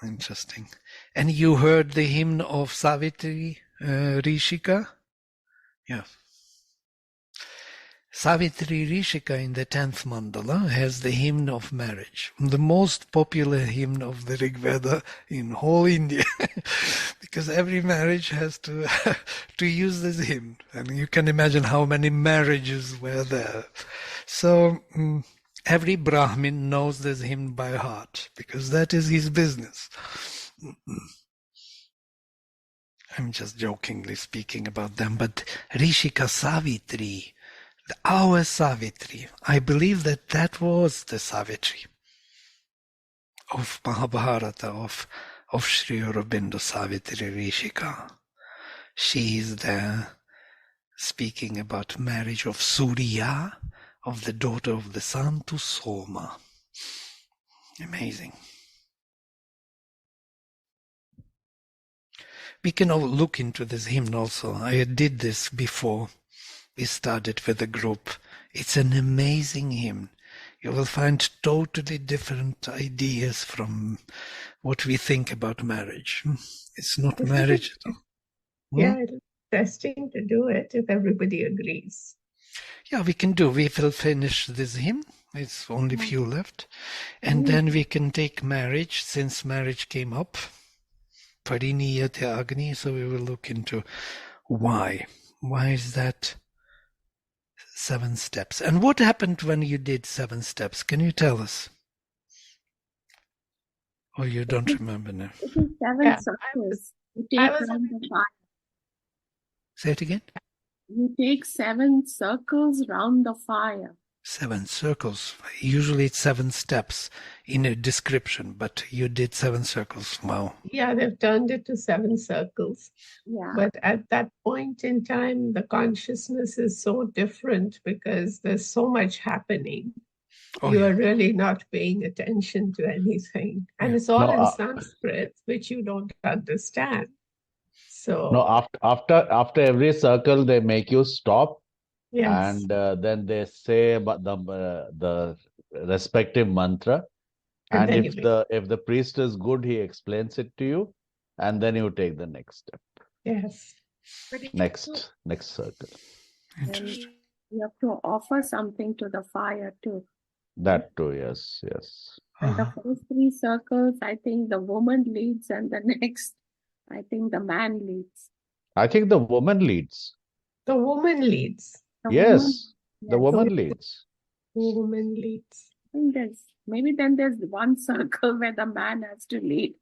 Interesting. And you heard the hymn of Savitri Rishika? Yeah. Savitri Rishika in the 10th mandala has the hymn of marriage, the most popular hymn of the Rigveda in whole India, because every marriage has to use this hymn, and you can imagine how many marriages were there. So every Brahmin knows this hymn by heart, because that is his business. I'm just jokingly speaking about them, but Rishika Savitri, our Savitri, I believe that was the Savitri of Mahabharata, of Sri Aurobindo, Savitri Rishika. She is there speaking about marriage of Surya, of the daughter of the sun, to Soma. Amazing. We can all look into this hymn also. I did this before we started with the group. It's an amazing hymn. You will find totally different ideas from what we think about marriage. It's not marriage at all. Yeah, it's interesting to do it if everybody agrees. Yeah, we can do. We will finish this hymn. It's only few left. And then we can take marriage, since marriage came up. Pariniyate Agni, so we will look into why. Why is that 7 steps? And what happened when you did 7 steps? Can you tell us? Or you don't remember now? It is 7 circles. You take round the fire. Say it again? You take 7 circles round the fire. 7 circles. Usually it's 7 steps in a description, but you did 7 circles. Wow. Yeah, they've turned it to 7 circles. Yeah. But at that point in time, the consciousness is so different because there's so much happening. Oh, You yeah. are really not paying attention to anything. And it's all in Sanskrit, which you don't understand. So No, after every circle, they make you stop, yes. and then they say about the respective mantra. And And then if the priest is good, he explains it to you, and then you take the next step. Yes. Next circle. Interesting. You have to offer something to the fire too. That too, yes. And the first 3 circles, I think the woman leads, and the next, I think the man leads. I think the woman leads. The woman leads. The Yes, the yes. woman leads. The woman leads. I think maybe then there's 1 circle where the man has to lead.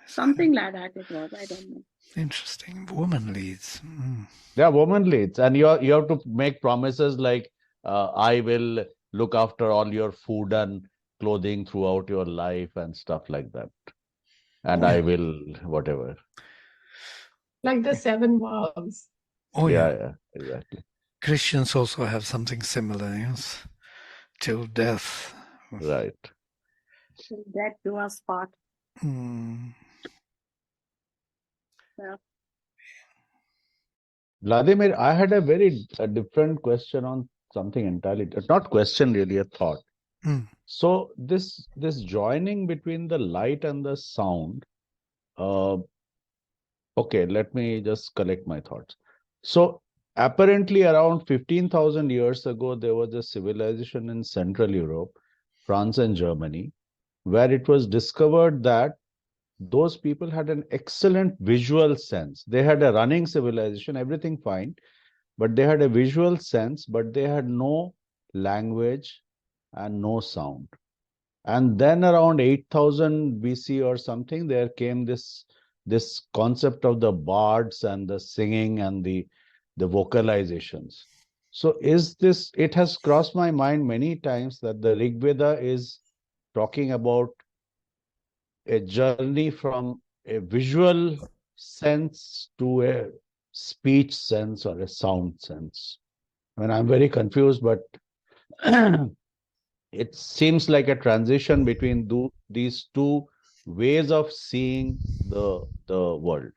Something like that it was. I don't know. Interesting. Woman leads. Yeah, woman leads. And you have to make promises like, I will look after all your food and clothing throughout your life and stuff like that. And I will, whatever. Like the 7 vows. Oh, yeah. Yeah, exactly. Christians also have something similar, yes. Till death. Right. Till death do us part. Yeah. Vladimir, I had a different question on something entirely, not question really, a thought. So this joining between the light and the sound, okay, let me just collect my thoughts. So apparently around 15,000 years ago, there was a civilization in Central Europe, France and Germany, where it was discovered that those people had an excellent visual sense. They had a running civilization, everything fine, but they had a visual sense, but they had no language and no sound. And then around 8,000 BC or something, there came this concept of the bards and the singing and the vocalizations. So it has crossed my mind many times that the Rigveda is talking about a journey from a visual sense to a speech sense or a sound sense. I mean, I'm very confused, but it seems like a transition between these 2 ways of seeing the world.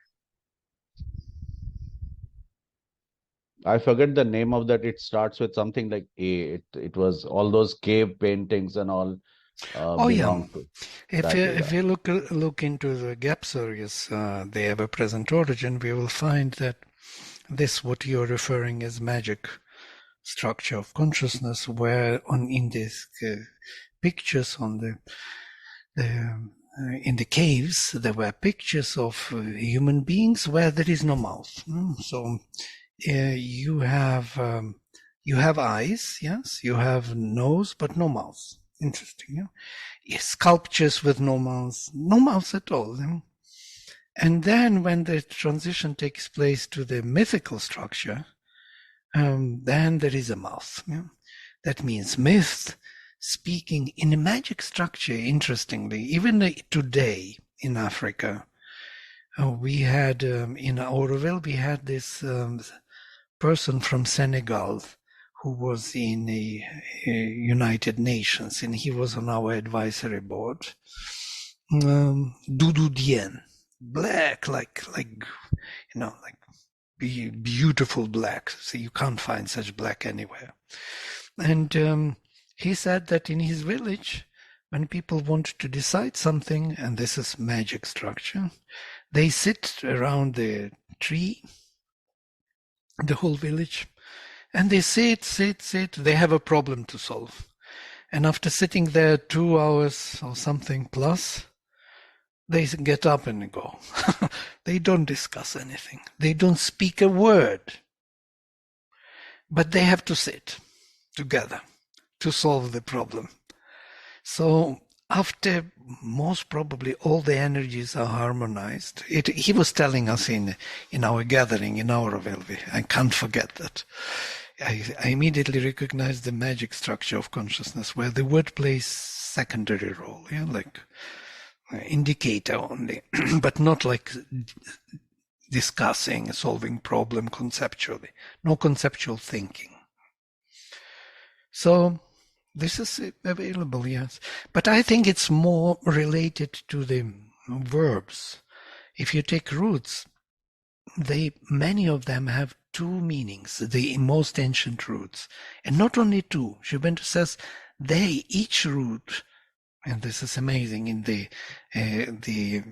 I forget the name of that. It starts with something like A. It was all those cave paintings and all. Belong to If you look into the gap series, the ever-present origin, we will find that this, what you're referring as magic structure of consciousness, where in these pictures in the caves, there were pictures of human beings where there is no mouth. So you have eyes, yes, you have nose, but no mouth. Interesting. Yeah? Sculptures with no mouth at all. And then when the transition takes place to the mythical structure, then there is a mouth. Yeah? That means myth, speaking in a magic structure, interestingly, even today in Africa, we had, in Auroville, we had this person from Senegal who was in the United Nations, and he was on our advisory board. Doudou Dieng, black, like beautiful black. So you can't find such black anywhere. And he said that in his village, when people want to decide something, and this is magic structure, they sit around the tree, the whole village, and they sit. They have a problem to solve. And after sitting there 2 hours or something plus, they get up and go. They don't discuss anything. They don't speak a word. But they have to sit together to solve the problem. So after most probably all the energies are harmonized, he was telling us in our gathering in Auroville, I can't forget that. I immediately recognized the magic structure of consciousness where the word plays secondary role, yeah, like indicator only, but not like discussing, solving problem conceptually, no conceptual thinking. So this is available, yes. But I think it's more related to the verbs. If you take roots, many of them have two meanings, the most ancient roots. And not only two. Shubhendu says each root, and this is amazing in the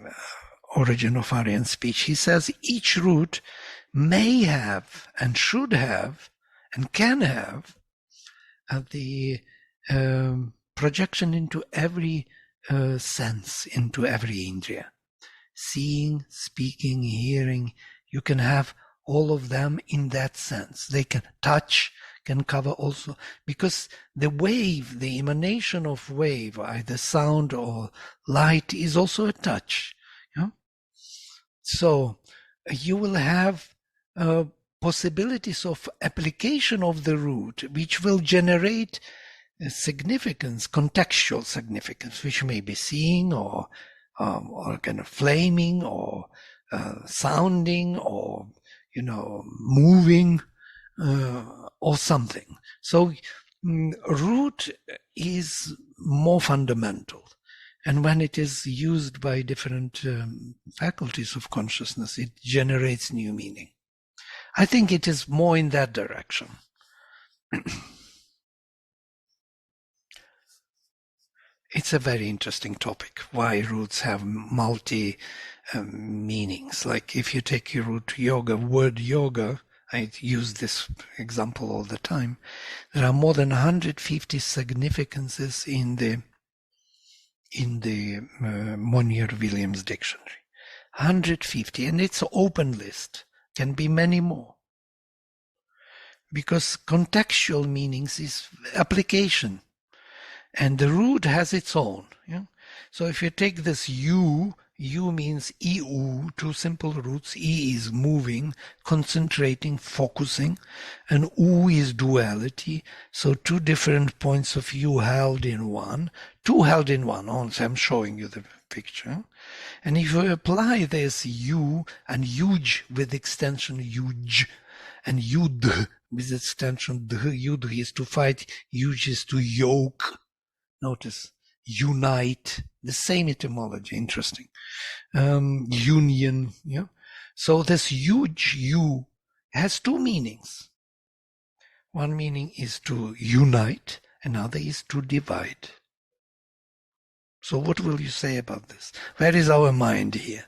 origin of Aryan speech, he says each root may have and should have and can have the projection into every sense, into every indriya. Seeing, speaking, hearing, you can have all of them in that sense. They can touch, can cover also, because the wave, the emanation of wave, either sound or light, is also a touch. Yeah? So you will have possibilities of application of the root, which will generate significance, contextual significance, which may be seeing or kind of flaming or sounding or moving or something. So root is more fundamental, and when it is used by different faculties of consciousness, it generates new meaning. I think it is more in that direction. It's a very interesting topic, why roots have multi meanings. Like if you take your root yoga, word yoga, I use this example all the time, there are more than 150 significances in the Monier-Williams dictionary. 150, and it's an open list. Can be many more. Because contextual meanings is application. And the root has its own. Yeah? So if you take this U means EU, two simple roots. E is moving, concentrating, focusing, and U is duality. So two different points of view held in one, two held in one. Also, I'm showing you the picture. And if you apply this U and huge with extension huge, and Yud with extension Yud is to fight, huge is to yoke. Notice, unite, the same etymology, interesting. Union, yeah. So this huge U has two meanings. One meaning is to unite, another is to divide. So what will you say about this? Where is our mind here?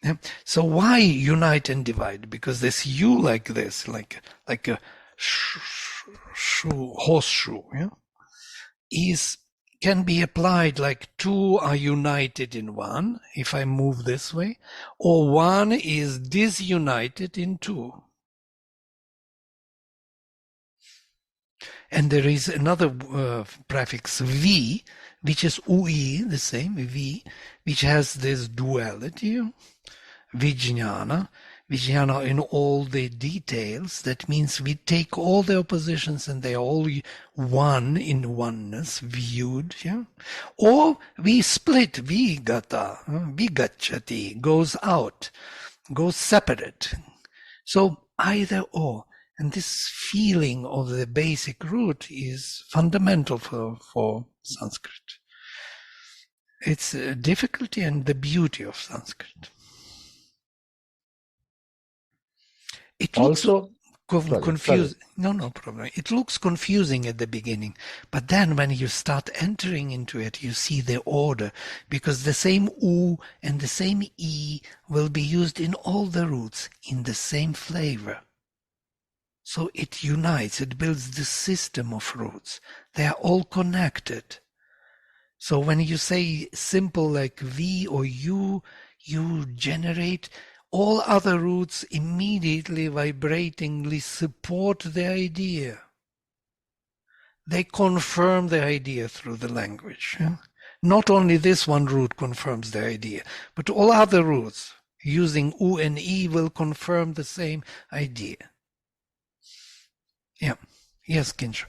Yeah. So why unite and divide? Because this U like this, like a horseshoe, yeah, can be applied like two are united in one, if I move this way, or one is disunited in two. And there is another prefix V, which is UI, the same V, which has this duality, Vijnana. Vijnana in all the details. That means we take all the oppositions and they are all one in oneness, viewed. Yeah? Or we split, vigata, vigachati, goes out, goes separate. So either or. And this feeling of the basic root is fundamental for Sanskrit. It's a difficulty and the beauty of Sanskrit. It looks Also, confusing. No problem. It looks confusing at the beginning, but then when you start entering into it, you see the order, because the same U and the same E will be used in all the roots in the same flavor. So it unites, it builds the system of roots. They are all connected. So when you say simple like V or U, you generate all other roots immediately vibratingly support the idea. They confirm the idea through the language. Yeah? Not only this one root confirms the idea, but all other roots using U and E will confirm the same idea. Yeah. Yes, Kinshuk.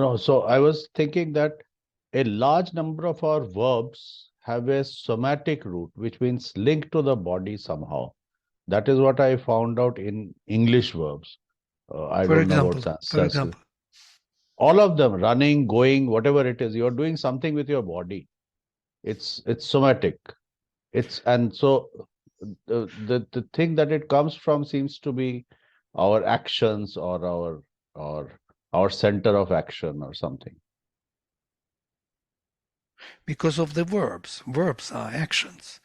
no, so I was thinking that a large number of our verbs have a somatic root, which means linked to the body somehow. That is what I found out in English verbs. I For don't know about example, Sanskrit. All of them, running, going, whatever it is, you're doing something with your body. It's somatic. And so the thing that it comes from seems to be our actions or our center of action or something. because of the verbs. Verbs are actions.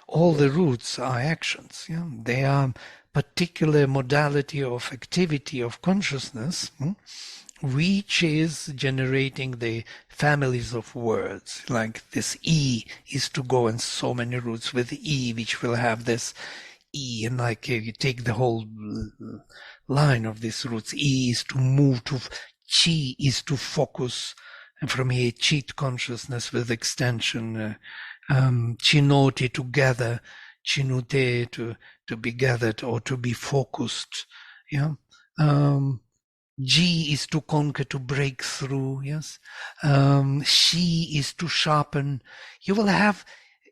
All the roots are actions. Yeah? They are particular modality of activity of consciousness, which is generating the families of words. Like this E is to go in so many roots with E, which will have this E, and like you take the whole line of these roots. E is to move to, Chi is to focus, and from here Chit consciousness with extension, Chinoti to gather, Chinute to be gathered or to be focused. Yeah. G is to conquer, to break through. Yes. She is to sharpen. You will have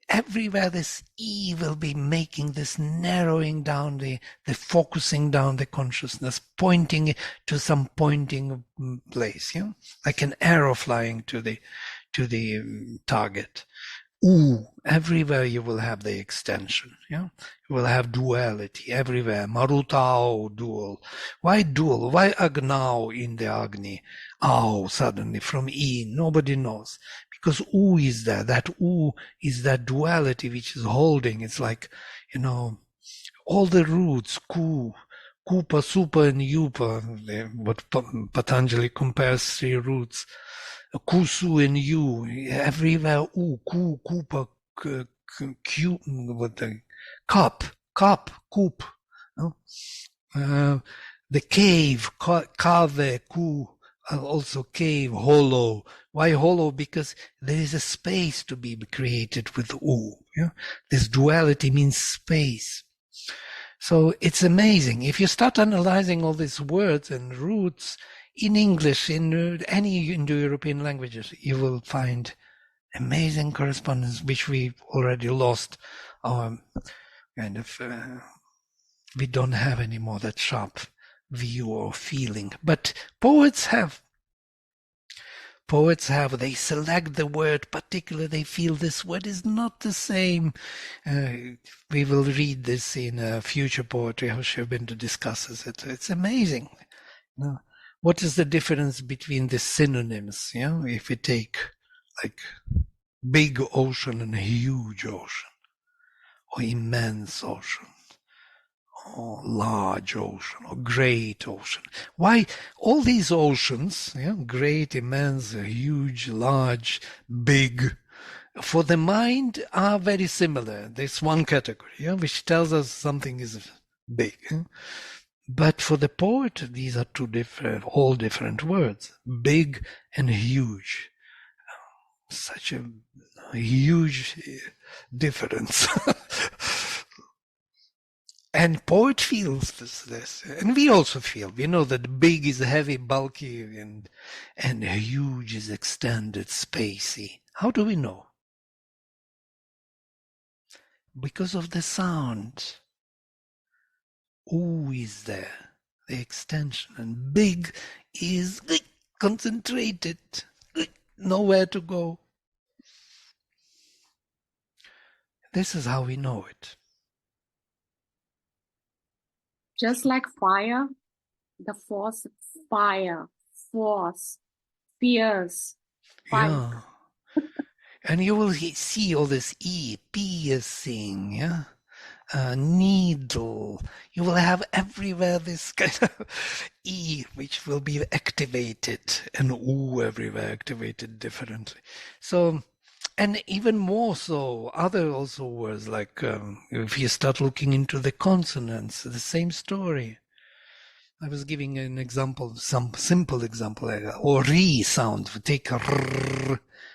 everywhere this E will be making this narrowing down, the focusing down the consciousness, pointing to some pointing place, yeah, like an arrow flying to the target. U, everywhere you will have the extension, yeah. You will have duality everywhere. Marutao, dual. Why dual? Why Agnao in the Agni? Ao, suddenly from E, nobody knows. Because U is there. That U is that duality which is holding. It's like, all the roots, Ku, Kupa, Supa, and Yupa, what Patanjali compares three roots. Kusu and U, everywhere U, Ku, Kupa, Q, what the cup, Kup. The cave, Kave, Ku, also cave, hollow. Why hollow? Because there is a space to be created with U. Yeah? This duality means space. So it's amazing. If you start analyzing all these words and roots in English, in any Indo-European languages, you will find amazing correspondence, which we already lost our kind of, we don't have anymore that sharp view or feeling. But poets have, they select the word particular, they feel this word is not the same. We will read this in future poetry, how Shobindu discusses it. It's amazing. What is the difference between the synonyms? Yeah, if we take like big ocean and huge ocean, or immense ocean, or large ocean, or great ocean. Why all these oceans, yeah, great, immense, huge, large, big, for the mind are very similar. There's one category, yeah, which tells us something is big. Yeah? But for the poet, these are all different words, big and huge. Such a huge difference. And poet feels this. And we also feel. We know that big is heavy, bulky, and huge is extended, spacey. How do we know? Because of the sound. Ooh is there, the extension, and big is concentrated, nowhere to go. This is how we know it. Just like fire, the force, fire, force, fierce, fight. Yeah. And you will see all this piercing, yeah? Needle. You will have everywhere this kind of which will be activated, and everywhere activated differently. So, and even more so, other also words like if you start looking into the consonants, the same story. I was giving an example, some simple example, or re sound. Take r.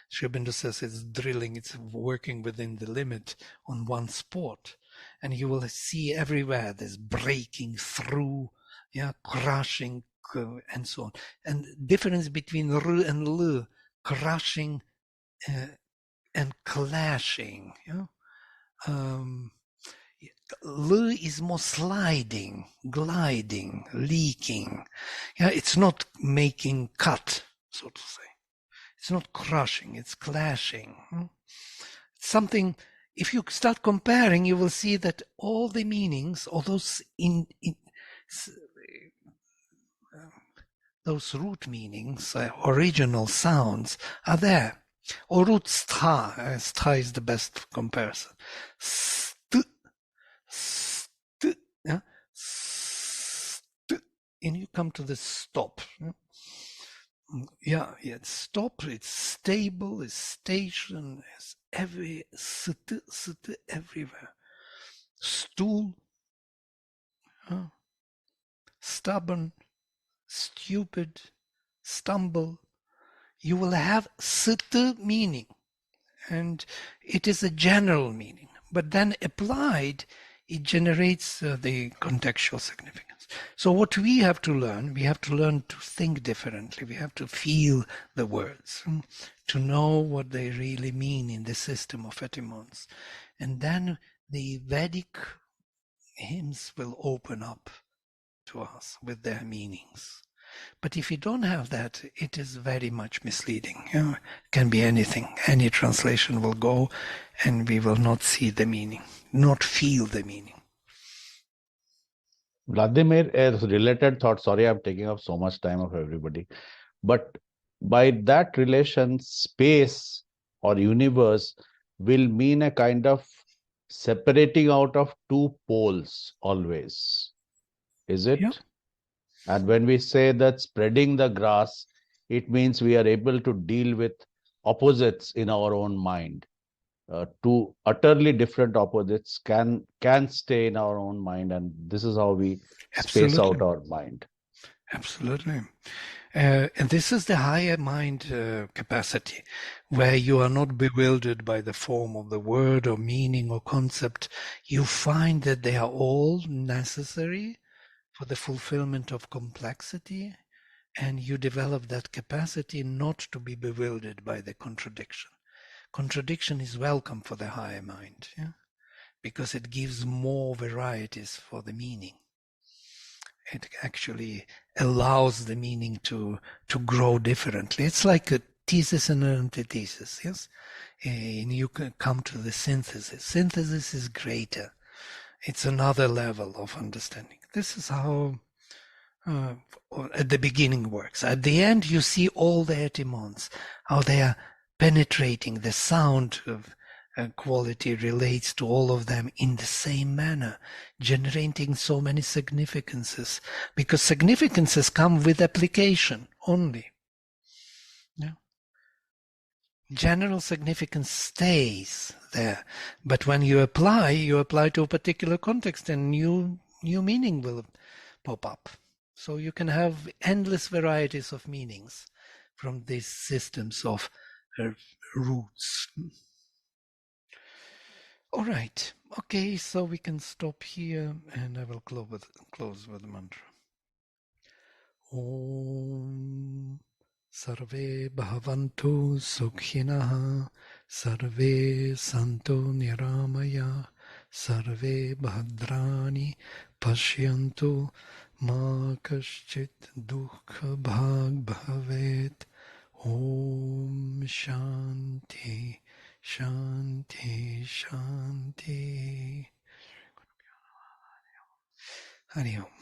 Sri Aurobindo says it's drilling, it's working within the limit on one spot. And you will see everywhere this breaking through, yeah, crushing, and so on. And difference between r and l, crushing and clashing. Yeah? L is more sliding, gliding, leaking. Yeah, it's not making cut, so to say. It's not crushing, it's clashing. It's something, if you start comparing, you will see that all the meanings, all those those root meanings, original sounds, are there. Or root sta, sta is the best comparison. Yeah? And you come to the stop. Yeah, it's stop, it's stable, it's station, it's everywhere. Stool, stubborn, stupid, stumble. You will have meaning, and it is a general meaning, but then applied, it generates the contextual significance. So what we have to learn to think differently. We have to feel the words, to know what they really mean in the system of etymons. And then the Vedic hymns will open up to us with their meanings. But if you don't have that, it is very much misleading. It can be anything. Any translation will go, and we will not see the meaning, not feel the meaning. Vladimir, a related thought. Sorry, I'm taking up so much time of everybody. But by that relation, space or universe will mean a kind of separating out of two poles always. Is it? Yeah. And when we say that spreading the grass, it means we are able to deal with opposites in our own mind. Two utterly different opposites can stay in our own mind, and this is how we space out our mind. Absolutely. And this is the higher mind capacity, where you are not bewildered by the form of the word or meaning or concept. You find that they are all necessary for the fulfillment of complexity, and you develop that capacity not to be bewildered by the contradiction. Contradiction is welcome for the higher mind, yeah? Because it gives more varieties for the meaning. It actually allows the meaning to grow differently. It's like a thesis and an antithesis, yes? And you can come to the synthesis. Synthesis is greater. It's another level of understanding. This is how at the beginning works. At the end, you see all the etymons, how they are penetrating. The sound of quality relates to all of them in the same manner, generating so many significances, because significances come with application only. Yeah. General significance stays there, but when you apply to a particular context, and new meaning will pop up. So you can have endless varieties of meanings from these systems of roots. All right. Okay, so we can stop here and I will close with the mantra. Om Sarve Bhavantu Sukhinaha Sarve Santu Niramaya Sarve Bhadrani Pashyantu Ma Kaschit Dukha Bhag Bhavet. Om Shanti Shanti Shanti. Hari Om.